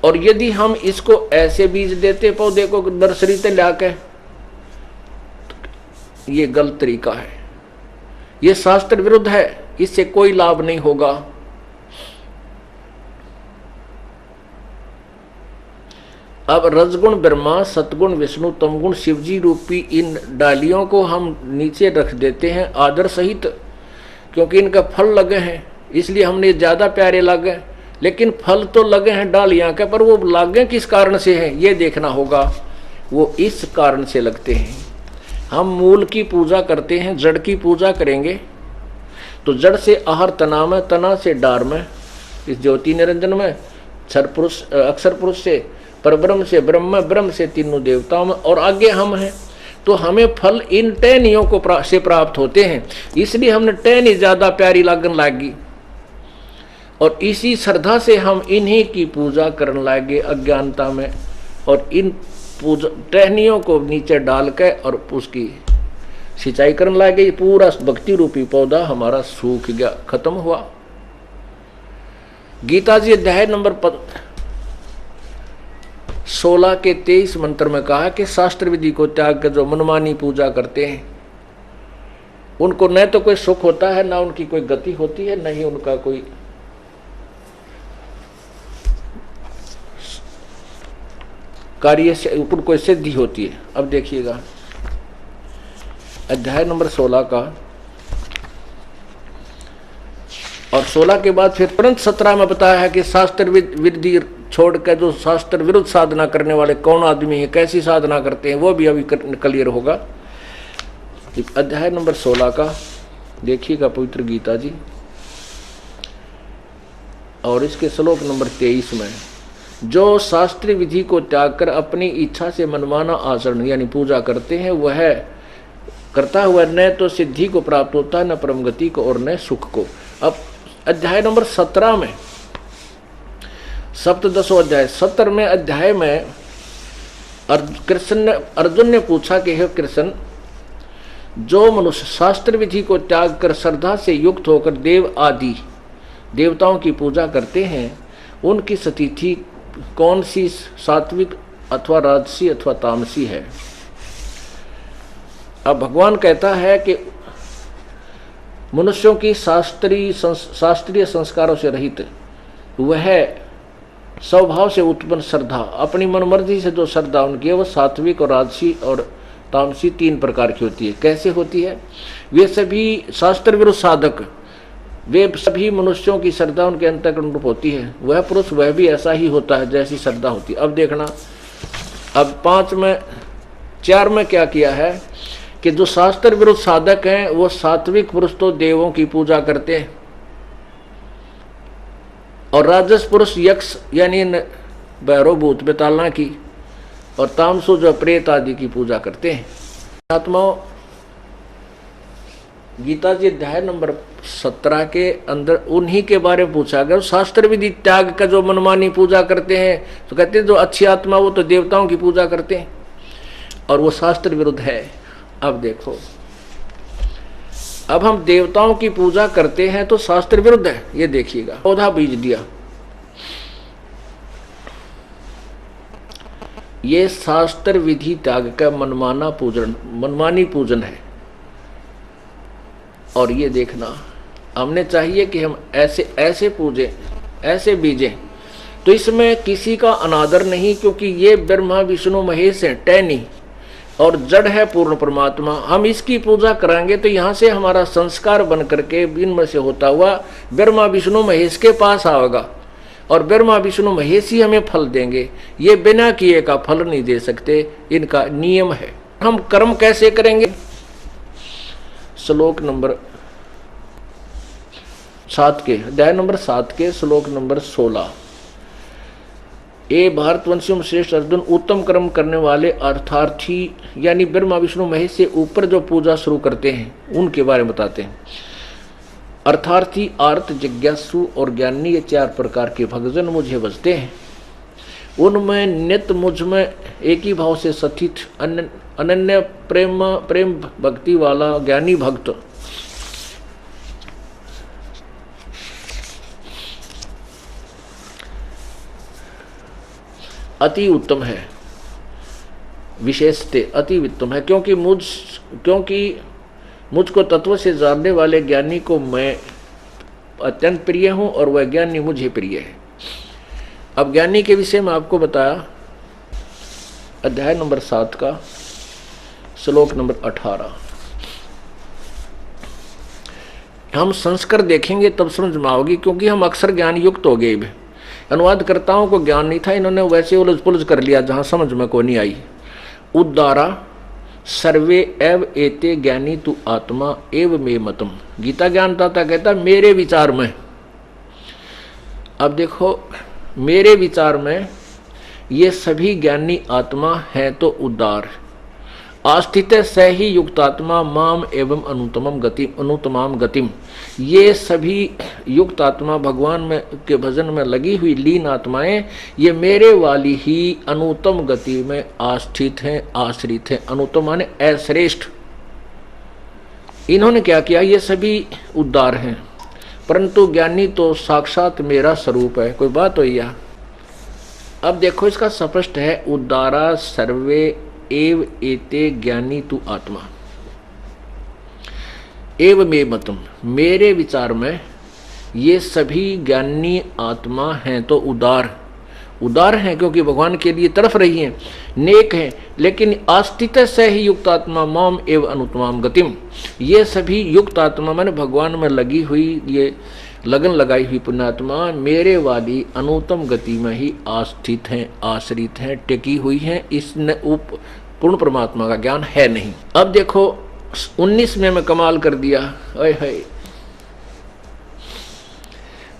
और यदि हम इसको ऐसे बीज देते पौधे को नर्सरी से लाके, ये गलत तरीका है, ये शास्त्र विरुद्ध है, इससे कोई लाभ नहीं होगा। अब रजगुण ब्रह्मा, सतगुण विष्णु, तमगुण शिवजी रूपी इन डालियों को हम नीचे रख देते हैं आदर सहित, क्योंकि इनका फल लगे हैं इसलिए हमने ज्यादा प्यारे लगे। लेकिन फल तो लगे हैं डालियां के, पर वो लागे किस कारण से हैं ये देखना होगा। वो इस कारण से लगते हैं। हम मूल की पूजा करते हैं, जड़ की पूजा करेंगे तो जड़ से आहार तना में, तना से डार में, इस ज्योति निरंजन में, क्षर पुरुष अक्षर पुरुष से, परब्रह्म से ब्रह्म, ब्रह्म से तीनों देवताओं में, और आगे हम हैं। तो हमें फल इन टहनियों को से प्राप्त होते हैं। इसलिए हमने टहनी ज्यादा प्यारी लगन लागी, और इसी श्रद्धा से हम इन्हीं की पूजा करने लगे अज्ञानता में, और इन पूजा टहनियों को नीचे डाल के और उसकी सिंचाई करने लगे। पूरा भक्ति रूपी पौधा हमारा सूख गया, खत्म हुआ। गीता जी अध्याय नंबर 16 के 23 मंत्र में कहा कि शास्त्र विधि को त्याग कर जो मनमानी पूजा करते हैं उनको न तो कोई सुख होता है, ना उनकी कोई गति होती है, न ही उनका कोई कार्य से ऊपर कोई सिद्धि होती है। अब देखिएगा अध्याय नंबर 16 का, और 16 के बाद फिर तुरंत 17 में बताया है कि शास्त्र विधि छोड़कर जो शास्त्र विरुद्ध साधना करने वाले कौन आदमी है, कैसी साधना करते हैं, वो भी अभी क्लियर होगा। अध्याय नंबर 16 का देखिएगा पवित्र गीता जी, और इसके श्लोक नंबर 23 में, जो शास्त्रीय विधि को त्याग कर अपनी इच्छा से मनमाना आचरण यानी पूजा करते हैं, वह करता हुआ न तो सिद्धि को प्राप्त होता है, न परम गति को, और न सुख को। अब अध्याय नंबर 17 में, सप्तदशो अध्याय 17वें अध्याय में अर्जुन ने पूछा कि हे कृष्ण, जो मनुष्य शास्त्र विधि को त्याग कर श्रद्धा से युक्त होकर देव आदि देवताओं की पूजा करते हैं, उनकी स्थिति कौन सी, सात्विक अथवा राजसी अथवा तामसी है? अब भगवान कहता है कि मनुष्यों की शास्त्रीय संस्कारों से रहित वह स्वभाव से उत्पन्न श्रद्धा, अपनी मनमर्जी से जो श्रद्धा उनकी है, वह सात्विक और राजसी और तामसी 3 प्रकार की होती है। कैसे होती है? वे सभी शास्त्र विरुद्ध साधक, वे सभी मनुष्यों की श्रद्धा उनके अंतर्गत होती है। वह पुरुष वह भी ऐसा ही होता है जैसी श्रद्धा होती है। अब देखना अब 5 में 4 में क्या किया है कि जो शास्त्र विरुद्ध साधक हैं वो सात्विक पुरुष तो देवों की पूजा करते हैं और राजस पुरुष यक्ष यानी भैरव भूत बेतालना की और तामसु जो प्रेत आदि की पूजा करते हैं। आत्माओं, गीता जी अध्याय नंबर 17 के अंदर उन्हीं के बारे में पूछा गया। शास्त्र विधि त्याग का जो मनमानी पूजा करते हैं तो कहते हैं जो अच्छी आत्मा वो तो देवताओं की पूजा करते हैं और वो शास्त्र विरुद्ध है। अब देखो, अब हम देवताओं की पूजा करते हैं तो शास्त्र विरुद्ध है। ये देखिएगा, पौधा बीज दिया, ये शास्त्र विधि त्याग का मनमाना पूजन, मनमानी पूजन है। और ये देखना, हमने चाहिए कि हम ऐसे ऐसे पूजे, ऐसे बीजें, तो इसमें किसी का अनादर नहीं, क्योंकि ये ब्रह्मा विष्णु महेश है, टैनी और जड़ है पूर्ण परमात्मा। हम इसकी पूजा कराएंगे तो यहाँ से हमारा संस्कार बन करके इनमें से होता हुआ ब्रह्मा विष्णु महेश के पास आएगा और ब्रह्मा विष्णु महेश ही हमें फल देंगे। ये बिना किए का फल नहीं दे सकते, इनका नियम है। हम कर्म कैसे करेंगे? श्लोक नंबर 7 के अध्याय नंबर 7 के श्लोक नंबर 16। ए भारतवंशियों श्रेष्ठ अर्जुन, उत्तम कर्म करने वाले अर्थार्थी यानी ब्रह्मा विष्णु महेश से ऊपर जो पूजा शुरू करते हैं उनके बारे में बताते हैं। अर्थार्थी, आर्त, जिज्ञासु और ज्ञानी, ये 4 प्रकार के भक्तजन मुझे बजते हैं। उनमें नित्य मुझ में एक ही भाव से स्थित अनन्य प्रेम भक्ति वाला ज्ञानी भक्त अति उत्तम है। विशेषते अति उत्तम है, क्योंकि मुझको तत्व से जानने वाले ज्ञानी को मैं अत्यंत प्रिय हूं और वह ज्ञानी मुझे प्रिय है। अब ज्ञानी के विषय में आपको बताया अध्याय नंबर 7 का श्लोक नंबर 18। हम संस्कार देखेंगे तब समझ में आओगी, क्योंकि हम अक्सर ज्ञान युक्त हो गए। अनुवादकर्ताओं को ज्ञान नहीं था, इन्होंने वैसे उलझ पुलझ कर लिया जहां समझ में को नहीं आई। उद्दारा सर्वे एव एते ज्ञानी तु आत्मा एव मे मतम। गीता ज्ञानदाता कहता मेरे विचार में। अब देखो, मेरे विचार में ये सभी ज्ञानी आत्मा है तो उद्धार। आस्थित स ही युक्तात्मा माम एवं अनुतमाम गतिम। ये सभी युक्त आत्मा भगवान में के भजन में लगी हुई लीन आत्माएं ये मेरे वाली ही अनुतम गति में आस्थित हैं, आश्रित हैं। अनुतम माने अश्रेष्ठ। इन्होंने क्या किया? ये सभी उद्धार हैं, परंतु ज्ञानी तो साक्षात मेरा स्वरूप है। कोई बात हो या? अब देखो, इसका स्पष्ट है, उद्धारा सर्वे एव एते ज्ञानी तु आत्मा एव मे मतम। मेरे विचार में ये सभी ज्ञानी आत्मा हैं तो उदार हैं, क्योंकि भगवान के लिए तरफ रही हैं, नेक हैं। लेकिन आस्थित से ही युक्त आत्मा माम एव अनुतमाम गतिम। ये सभी युक्त आत्मा मैंने भगवान में लगी हुई, ये लगन लगाई हुई पुण्यात्मा मेरे वाली अनुतम गति में ही आस्थित हैं, आश्रित हैं, टिकी हुई हैं। इसने पूर्ण परमात्मा का ज्ञान है नहीं। अब देखो 19 में मैं कमाल कर दिया। है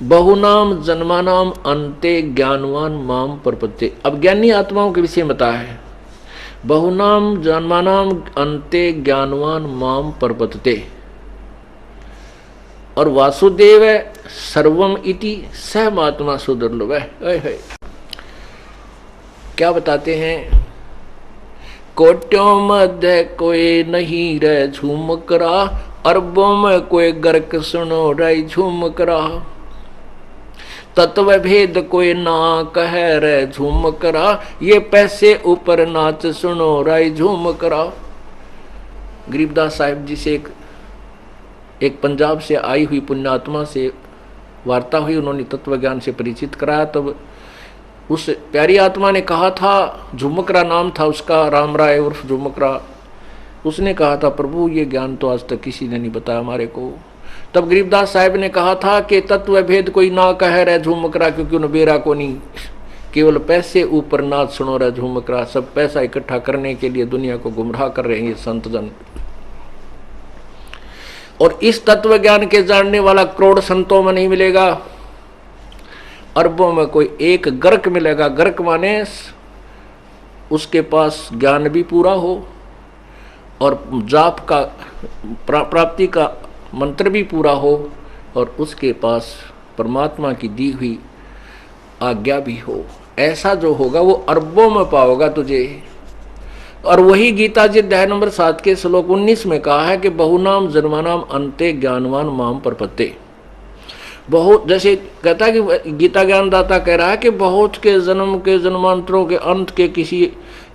बहुनाम जन्मानाम अंते ज्ञानवान माम प्रपत्ते। अब ज्ञानी आत्माओं के विषय बताया है। बहुनाम जन्मानाम अंते ज्ञानवान माम प्रपत्ते और वासुदेव सर्वम इति सहमात्मा सुदुर्लभ है। क्या बताते हैं? कोट्यों मध्य कोई नहीं रह झूम करा, अरबों में कोई गर्क सुनो रही झूम करा। तत्व भेद कोई ना कह रहे झूम करा, ये पैसे ऊपर नाच सुनो रही झूम करा। गरीबदास साहिब जी से एक पंजाब से आई हुई पुण्यात्मा से वार्ता हुई, उन्होंने तत्व ज्ञान से परिचित कराया। तब उस प्यारी आत्मा ने कहा था, झुमकरा नाम था उसका, राम राय उर्फ झुमकरा, उसने कहा था प्रभु ये ज्ञान तो आज तक किसी ने नहीं बताया हमारे को। तब गरीबदास साहिब ने कहा था कि तत्व भेद कोई ना कह रहे झुमकरा, क्योंकि उन्हें बेरा को नहीं केवल पैसे ऊपर नाच सुनो रहा झूमक रहा, सब पैसा इकट्ठा करने के लिए दुनिया को गुमराह कर रहे हैं ये संत जन। और इस तत्व ज्ञान के जानने वाला करोड़ संतों में नहीं मिलेगा, अरबों में कोई एक गर्क मिलेगा। गर्क माने उसके पास ज्ञान भी पूरा हो और जाप का प्राप्ति का मंत्र भी पूरा हो और उसके पास परमात्मा की दी हुई आज्ञा भी हो। ऐसा जो होगा वो अरबों में पाओगा तुझे। और वही गीता जी अध्याय नंबर 7 के श्लोक 19 में कहा है कि बहुनाम जन्मानाम अंते ज्ञानवान माम प्रपत्ते। बहुत जैसे कहता है कि गीता ज्ञानदाता कह रहा है कि बहुत के जन्मांतरों के अंत के किसी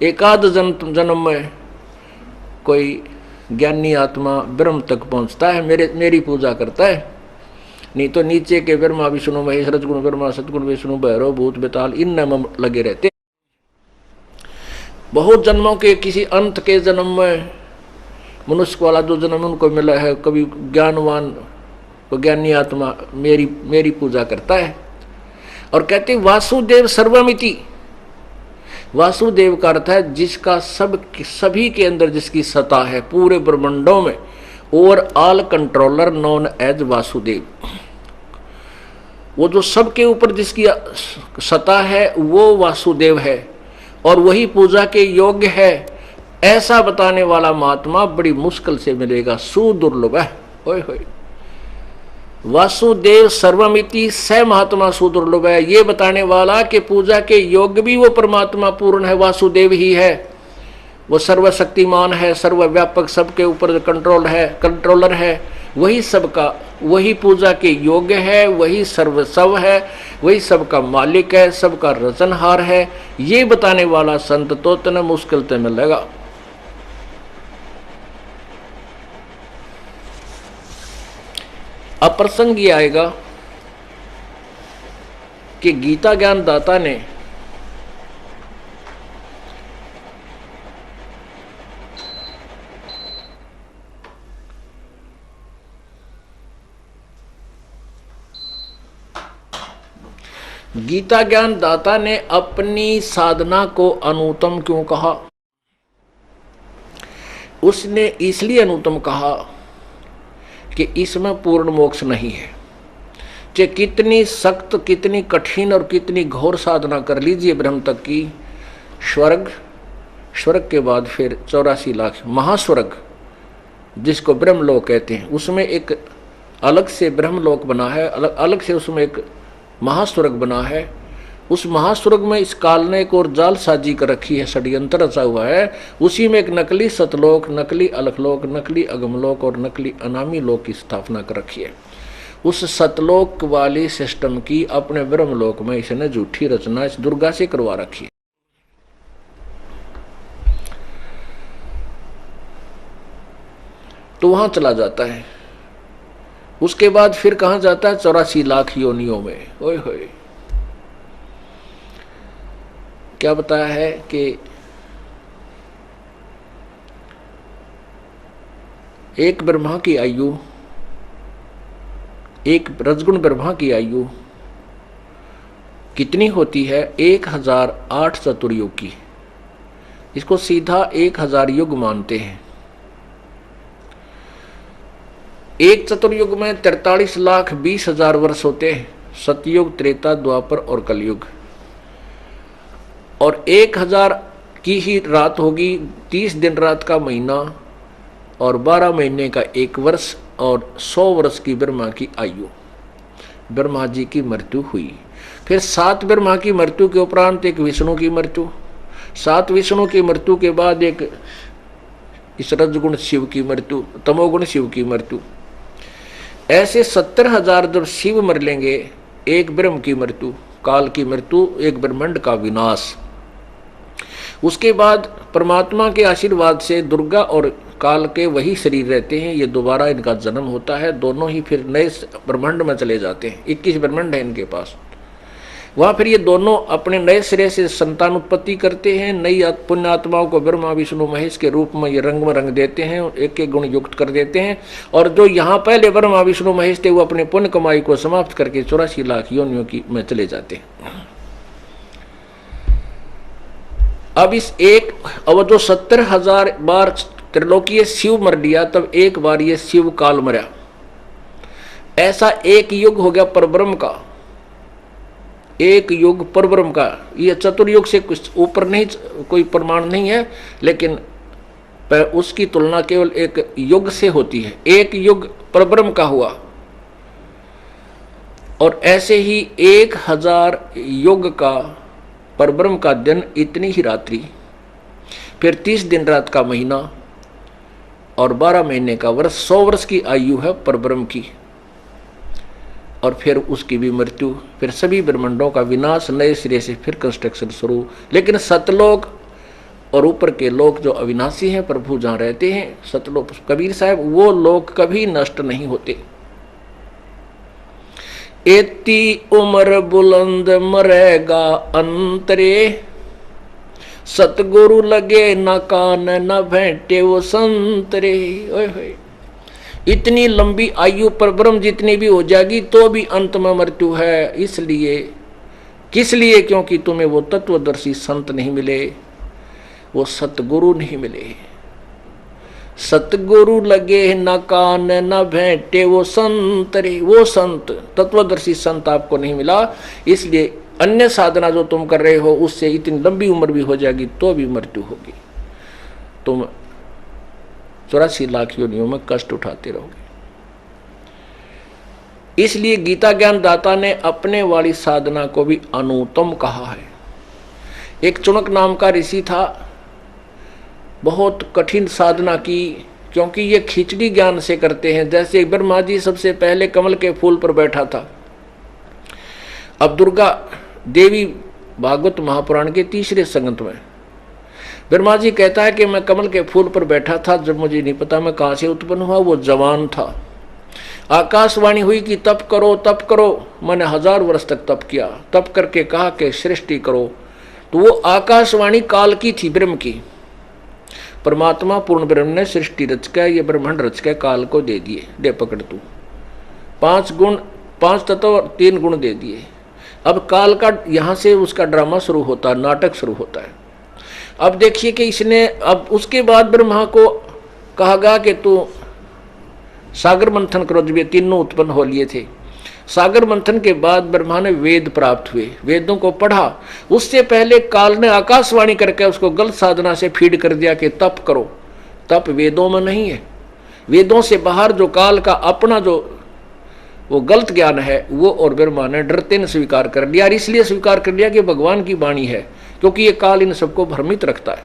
एकाध जन्म में कोई ज्ञानी आत्मा ब्रह्म तक पहुंचता है, मेरी पूजा करता है। नहीं तो नीचे के ब्रह्मा विष्णु महेश रजगुण ब्रह्मा सतगुण विष्णु भैरव भूत बेताल इन नाम लगे रहते। बहुत जन्मों के किसी अंत के जन्म में मनुष्य वाला जो जन्म उनको मिला है, कभी ज्ञानवान को ज्ञानी आत्मा मेरी पूजा करता है। और कहते वासुदेव सर्वमिति। वासुदेव का अर्थ है जिसका सभी के अंदर जिसकी सत्ता है पूरे ब्रह्मांडों में, और all controller known as Vasudev. वो जो सबके ऊपर जिसकी सत्ता है वो वासुदेव है और वही पूजा के योग्य है। ऐसा बताने वाला महात्मा बड़ी मुश्किल से मिलेगा, सुदुर्लभ है। ओए होए, वासुदेव सर्वमिति स महात्मा सुदुर्लभ है। ये बताने वाला कि पूजा के योग्य भी वो परमात्मा पूर्ण है, वासुदेव ही है। वो सर्वशक्तिमान है, सर्वव्यापक, सबके ऊपर कंट्रोलर है। वही सबका, वही पूजा के योग्य है, वही सर्वस्व है, वही सबका मालिक है, सबका रचनहार है। ये बताने वाला संत तो तने मुश्किल से मिलेगा। अब प्रसंग ये आएगा कि गीता ज्ञान दाता ने अपनी साधना को अनुत्तम क्यों कहा? उसने इसलिए अनुत्तम कहा कि इसमें पूर्ण मोक्ष नहीं है। चाहे कितनी सख्त, कितनी कठिन और कितनी घोर साधना कर लीजिए ब्रह्म तक की, स्वर्ग के बाद फिर 84 लाख महास्वर्ग जिसको ब्रह्मलोक कहते हैं, उसमें एक अलग से ब्रह्मलोक बना है, अलग से उसमें एक महास्वर्ग बना है। उस महास्वर्ग में इस काल ने एक और जालसाजी कर रखी है, षड्यंत्र रचा हुआ है। उसी में एक नकली सतलोक, नकली अलखलोक, नकली अगमलोक और नकली अनामी लोक की स्थापना कर रखी है। उस सतलोक वाली सिस्टम की अपने ब्रह्मलोक में इसने झूठी रचना इस दुर्गा से करवा रखी है। तो वहां चला जाता है। उसके बाद फिर कहां जाता है? 84 लाख योनियों में। ओए होए, क्या बताया है कि एक ब्रह्मा की आयु, एक रजगुण ब्रह्मा की आयु कितनी होती है? 1008 चतुर्युग की। इसको सीधा 1000 युग मानते हैं। एक चतुर्युग में 43,20,000 वर्ष होते हैं, सतयुग, त्रेता, द्वापर और कलयुग। और 1000 की ही रात होगी, 30 दिन रात का महीना और 12 महीने का एक वर्ष और 100 वर्ष की ब्रह्मा की आयु। ब्रह्मा जी की मृत्यु हुई। फिर 7 ब्रह्मा की मृत्यु के उपरांत एक विष्णु की मृत्यु, 7 विष्णु की मृत्यु के बाद एक इस रजगुण शिव की मृत्यु, तमोगुण शिव की मृत्यु। ऐसे 70,000 जब शिव मर लेंगे, एक ब्रह्म की मृत्यु, काल की मृत्यु, एक ब्रह्मांड का विनाश। उसके बाद परमात्मा के आशीर्वाद से दुर्गा और काल के वही शरीर रहते हैं। ये दोबारा इनका जन्म होता है, दोनों ही फिर नए ब्रह्मांड में चले जाते हैं। 21 ब्रह्मांड है इनके पास। वहाँ फिर ये दोनों अपने नए सिरे से संतान उत्पत्ति करते हैं। नई पुण्य आत्माओं को ब्रह्मा विष्णु महेश के रूप में ये रंग में रंग देते हैं, एक एक गुण युक्त कर देते हैं। और जो यहाँ पहले ब्रह्मा विष्णु महेश थे वो अपने पुण्य कमाई को समाप्त करके 84 लाख योनियों की में चले जाते हैं। अब इस एक, अब जो 70,000 बार त्रिलोकीय शिव मर लिया, तब एक बार ये शिव काल मरा। ऐसा एक युग हो गया परब्रह्म का, एक युग परब्रह्म का। ये चतुर्युग से कुछ ऊपर नहीं, कोई प्रमाण नहीं है, लेकिन पर उसकी तुलना केवल एक युग से होती है। एक युग परब्रह्म का हुआ, और ऐसे ही 1000 युग का परब्रह्म का दिन, इतनी ही रात्रि, फिर 30 दिन रात का महीना, और 12 महीने का वर्ष, 100 वर्ष की आयु है परब्रह्म की। और फिर उसकी भी मृत्यु, फिर सभी ब्रह्मांडों का विनाश, नए सिरे से फिर कंस्ट्रक्शन शुरू। लेकिन सतलोक और ऊपर के लोक जो अविनाशी हैं, प्रभु जहाँ रहते हैं सतलोक, कबीर साहब, वो लोक कभी नष्ट नहीं होते। एती उम्र बुलंद मरेगा अंतरे, सतगुरु लगे न कान न भेंटे वो संतरे। ओए होए, इतनी लंबी आयु पर ब्रह्म जितनी भी हो जाएगी तो भी अंत में मृत्यु है। इसलिए, किस लिए? क्योंकि तुम्हें वो तत्वदर्शी संत नहीं मिले, वो सतगुरु नहीं मिले। सतगुरु लगे न कान न भेंटे वो संतरे, वो संत, तत्वदर्शी संत आपको नहीं मिला। इसलिए अन्य साधना जो तुम कर रहे हो उससे इतनी लंबी उम्र भी हो जाएगी तो भी मृत्यु होगी, तुम 84 लाख योनियों में कष्ट उठाते रहोगे। इसलिए गीता ज्ञान दाता ने अपने वाली साधना को भी अनुत्तम कहा है। एक चुनक नाम का ऋषि था, बहुत कठिन साधना की, क्योंकि ये खिचड़ी ज्ञान से करते हैं। जैसे ब्रह्मा जी सबसे पहले कमल के फूल पर बैठा था, अब दुर्गा देवी भागवत महापुराण के 3रे संगत में ब्रह्मा जी कहता है कि मैं कमल के फूल पर बैठा था, जब मुझे नहीं पता मैं कहाँ से उत्पन्न हुआ, वो जवान था। आकाशवाणी हुई कि तप करो तप करो। मैंने 1000 वर्ष तक तप किया, तप करके कहा कि सृष्टि करो। तो वो आकाशवाणी काल की थी, ब्रह्म की। परमात्मा पूर्ण ब्रह्म ने सृष्टि रच के, ये ब्रह्मांड रच के काल को दे दिए, दे पकड़ तू। 5 गुण, 5 तत्व और 3 गुण दे दिए। अब काल का यहाँ से उसका ड्रामा शुरू होता है, नाटक शुरू होता है। अब देखिए कि इसने, अब उसके बाद ब्रह्मा को कहा गया कि तू सागर मंथन करो। जब ये तीनों उत्पन्न हो लिए थे, सागर मंथन के बाद ब्रह्मा ने वेद प्राप्त हुए, वेदों को पढ़ा। उससे पहले काल ने आकाशवाणी करके उसको गलत साधना से फीड कर दिया कि तप करो। तप वेदों में नहीं है, वेदों से बाहर जो काल का अपना जो वो गलत ज्ञान है वो, और ब्रह्मा ने डरते ने स्वीकार कर लिया। और इसलिए स्वीकार कर लिया कि भगवान की वाणी है, क्योंकि ये काल इन सबको भ्रमित रखता है,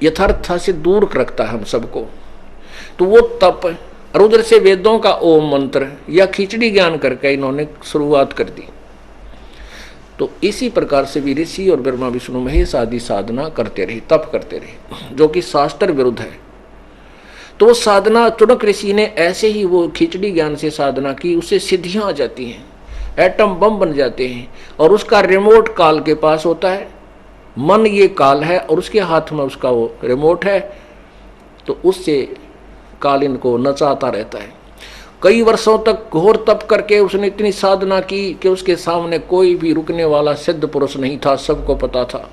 यथार्थ से दूर रखता है हम सबको। तो वो तप, और उधर से वेदों का ओम मंत्र या खिचड़ी ज्ञान करके इन्होंने शुरुआत कर दी। तो इसी प्रकार से भी ऋषि और ब्रह्मा विष्णु महेश आदि साधना करते रहे, तप करते रहे, जो कि शास्त्र विरुद्ध है। तो वो साधना, चुनक ऋषि ने ऐसे ही वो खिचड़ी ज्ञान से साधना की, उससे सिद्धियां आ जाती हैं, एटम बम बन जाते हैं। और उसका रिमोट काल के पास होता है, मन ये काल है और उसके हाथ में उसका वो रिमोट है। तो उससे काल इनको नचाता रहता है। कई वर्षों तक घोर तप करके उसने इतनी साधना की कि उसके सामने कोई भी रुकने वाला सिद्ध पुरुष नहीं था, सबको पता था।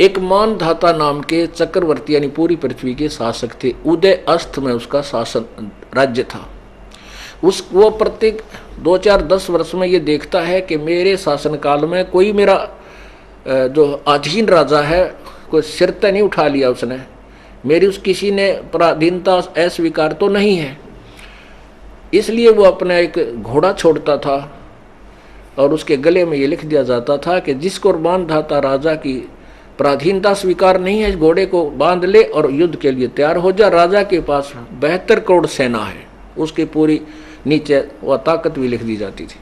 एक मानधाता नाम के चक्रवर्ती, यानी पूरी पृथ्वी के शासक थे। उदय अस्त में उसका शासन राज्य था। वो प्रत्येक 2, 4, 10 वर्ष में ये देखता है कि मेरे शासन काल में कोई मेरा जो अधीन राजा है, कोई सिर तय नहीं उठा लिया उसने, मेरी उस किसी ने पराधीनता अस्वीकार तो नहीं है। इसलिए वो अपना एक घोड़ा छोड़ता था और उसके गले में ये लिख दिया जाता था कि जिसको मानधाता राजा की पराधीनता स्वीकार नहीं है, इस घोड़े को बांध ले और युद्ध के लिए तैयार हो जा। राजा के पास 72 करोड़ सेना है, उसकी पूरी नीचे वह ताकत भी लिख दी जाती थी।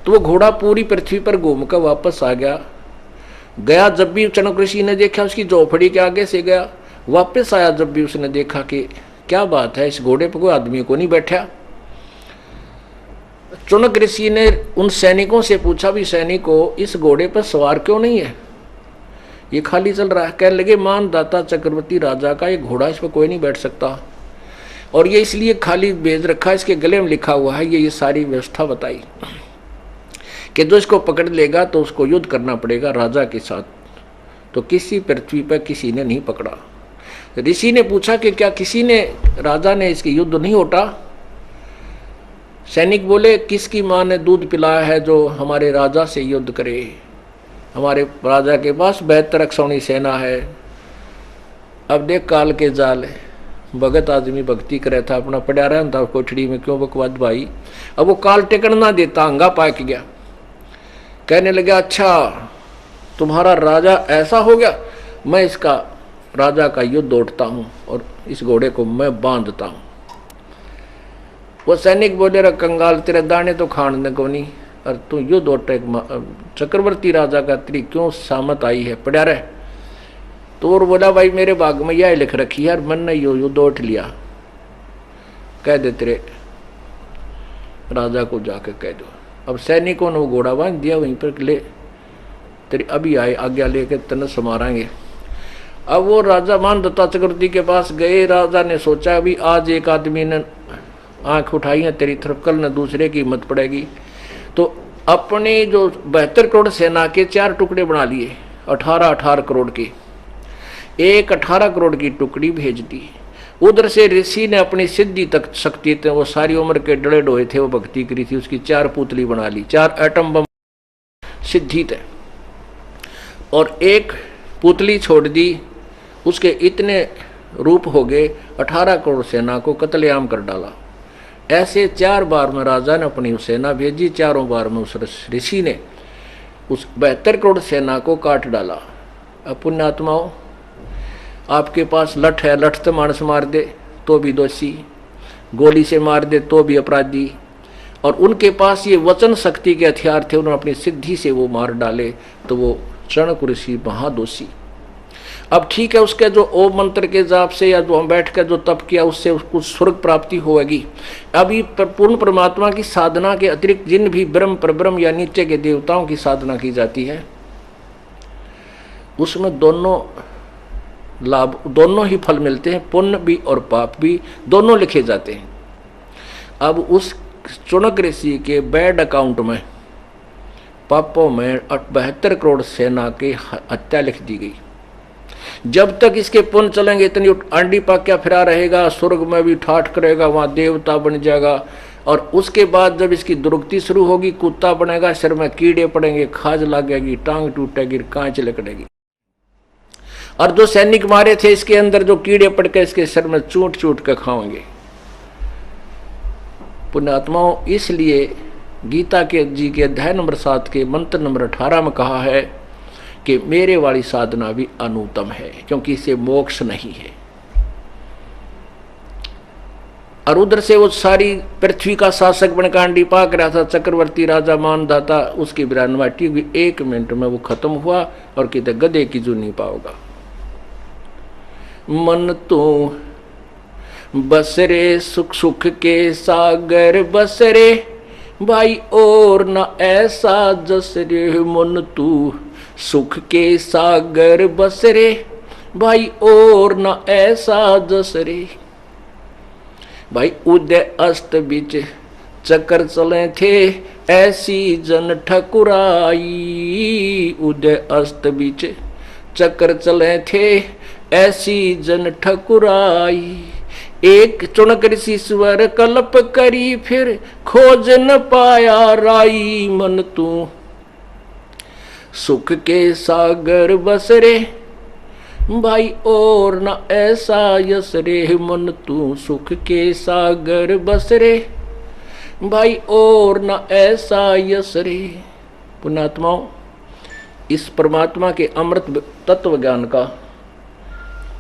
तो वो घोड़ा पूरी पृथ्वी पर घूमकर वापस आ गया। जब भी चनक ऋषि ने देखा, उसकी झोपड़ी के आगे से गया, वापस आया जब भी उसने देखा कि क्या बात है, इस घोड़े पर कोई आदमी को नहीं बैठा। चुनक ऋषि ने उन सैनिकों से पूछा, भी सैनिकों इस घोड़े पर सवार क्यों नहीं है, ये खाली चल रहा है। कहने लगे मानदाता चक्रवर्ती राजा का ये घोड़ा, इस पर कोई नहीं बैठ सकता और ये इसलिए खाली भेज रखा है, इसके गले में लिखा हुआ है। ये सारी व्यवस्था बताई कि जो इसको पकड़ लेगा तो उसको युद्ध करना पड़ेगा राजा के साथ। तो किसी पृथ्वी पर किसी ने नहीं पकड़ा। ऋषि ने पूछा कि क्या किसी ने, राजा ने इसकी युद्ध नहीं होता? सैनिक बोले, किसकी माँ ने दूध पिलाया है जो हमारे राजा से युद्ध करे? हमारे राजा के पास 72 अक्षौणी सेना है। अब देख काल के जाल, भगत आदमी भक्ति करे था, अपना पड़ा रहता कोठड़ी में, क्यों बकवाद भाई। अब वो काल टेकन ना देता, अंगा पाक गया। कहने लगा, अच्छा तुम्हारा राजा ऐसा हो गया, मैं इसका राजा का युद्ध उठता हूं और इस घोड़े को मैं बांधता हूं। वो सैनिक बोले, रे कंगाल, तेरे दाने तो खाने को नहीं, और तू युद्ध उठ, चक्रवर्ती राजा का तेरी क्यों सामत आई है, पड़ा रहे। तो और बोला, भाई मेरे भाग में यह लिख रखी है, मैंने युद्ध उठ लिया। कह दे तेरे राजा को जाके कह दो। अब सैनिकों ने वो घोड़ा बांध दिया, वहीं पर ले तेरी अभी आए आज्ञा लेके तन समारांगे। अब वो राजा मानदत्ता चक्रवर्ती के पास गए। राजा ने सोचा अभी आज एक आदमी ने आंख उठाई है तेरी तरफ, कल न दूसरे की हिम्मत पड़ेगी। तो अपने जो 72 करोड़ सेना के 4 टुकड़े बना लिए, 18-18 करोड़ के, एक 18 करोड़ की टुकड़ी भेज दी। उधर से ऋषि ने अपनी सिद्धि तक शक्ति थे, वो सारी उम्र के डड़े डोए थे, वो भक्ति करी थी, उसकी 4 पुतली बना ली, 4 एटम बम सिद्धि थे, और एक पुतली छोड़ दी। उसके इतने रूप हो गए, 18 करोड़ सेना को कत्लेआम कर डाला। ऐसे 4 बार में राजा ने अपनी सेना भेजी, चारों बार में उस ऋषि ने उस 72 करोड़ सेना को काट डाला। अब पुण्यात्माओं, आपके पास लठ है, लठ से मानस मार दे तो भी दोषी, गोली से मार दे तो भी अपराधी, और उनके पास ये वचन शक्ति के हथियार थे, उन्होंने अपनी सिद्धि से वो मार डाले, तो वो चाणक्य ऋषि महादोषी। अब ठीक है, उसके जो ओम मंत्र के जाप से या जो हम बैठ कर जो तप किया उससे उसको स्वर्ग प्राप्ति होगी। अभी पूर्ण परमात्मा की साधना के अतिरिक्त जिन भी ब्रह्म परब्रह्म या नीचे के देवताओं की साधना की जाती है, उसमें दोनों लाभ, दोनों ही फल मिलते हैं, पुण्य भी और पाप भी, दोनों लिखे जाते हैं। अब उस चाणक्य ऋषि के बैड अकाउंट में, पापों में 72 करोड़ सेना की हत्या लिख दी गई। जब तक इसके पुण्य चलेंगे, इतनी आंडी पाक्या फिरा रहेगा, स्वर्ग में भी ठाठ करेगा, वहां देवता बन जाएगा, और उसके बाद जब इसकी दुर्गति शुरू होगी, कुत्ता बनेगा, सिर में कीड़े पड़ेंगे, खाज लगेगी, टांग टूटेगी, कांच लकड़ेगी। और जो सैनिक मारे थे इसके अंदर जो कीड़े पड़ के इसके सिर में चूट चूट के खाएंगे। पुण्यात्माओं, इसलिए गीता के जी के अध्याय नंबर 7 के मंत्र नंबर 18 में कहा है कि मेरे वाली साधना भी अनुत्तम है, क्योंकि इसे मोक्ष नहीं है। और उधर से वो सारी पृथ्वी का शासक बनकर आंडी पाक रहा था, चक्रवर्ती राजा मानदाता, उसकी बिरानवाटी हुई, 1 मिनट में वो खत्म हुआ, और कितने गधे की जू नहीं पाओगा। मन तो बसरे सुख सुख के सागर बसरे, भाई और न ऐसा जसरे। मन तू सुख के सागर बसरे, भाई और न ऐसा जसरे। भाई उदय अस्त बीच चक्कर चले थे, ऐसी जन ठकुराई। उदय अस्त बीच चक्कर चले थे, ऐसी जन ठकुराई। एक चाणक्य ऋषि स्वर कल्प करी, फिर खोज न पाया राई। मन तू सुख के सागर बसरे, भाई और न ऐसा यसरे। मन तू सुख के सागर बसरे, भाई और न ऐसा यसरे। पुण्यात्माओं, इस परमात्मा के अमृत तत्व ज्ञान का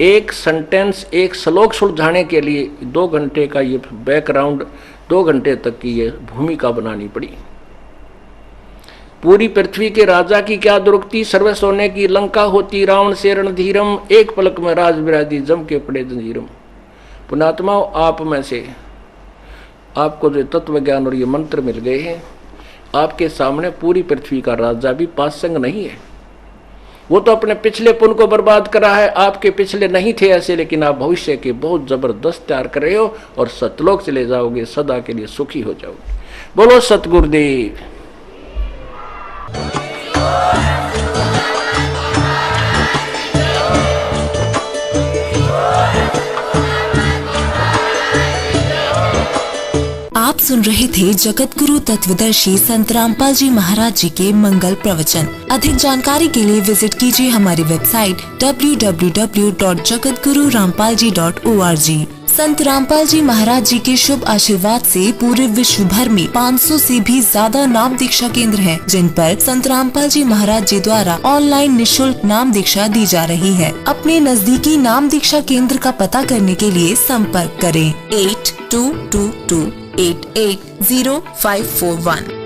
एक सेंटेंस, एक श्लोक सुलझाने के लिए 2 घंटे का ये बैकग्राउंड, 2 घंटे तक की ये भूमिका बनानी पड़ी। पूरी पृथ्वी के राजा की क्या दुर्गति, सर्व सोने की लंका होती, रावण से रणधीरम, एक पलक में राज विराजी, जम के पड़े जंजीरम। पुण्यात्माओं, आप में से आपको जो तत्व ज्ञान और ये मंत्र मिल गए हैं, आपके सामने पूरी पृथ्वी का राजा भी पासंग नहीं है। वो तो अपने पिछले पुण्य को बर्बाद करा है, आपके पिछले नहीं थे ऐसे, लेकिन आप भविष्य के बहुत जबरदस्त तैयार कर रहे हो, और सतलोक चले जाओगे, सदा के लिए सुखी हो जाओगे। बोलो सतगुरुदेव। सुन रहे थे जगत गुरु तत्वदर्शी संत रामपाल जी महाराज जी के मंगल प्रवचन। अधिक जानकारी के लिए विजिट कीजिए हमारी वेबसाइट www.jagatgururampalji.org। संत रामपाल जी महाराज जी के शुभ आशीर्वाद से पूरे विश्व भर में 500 से भी ज्यादा नाम दीक्षा केंद्र हैं, जिन पर संत रामपाल जी महाराज जी द्वारा ऑनलाइन निशुल्क नाम दीक्षा दी जा रही है। अपने नजदीकी नाम दीक्षा केंद्र का पता करने के लिए संपर्क करें 8222880541।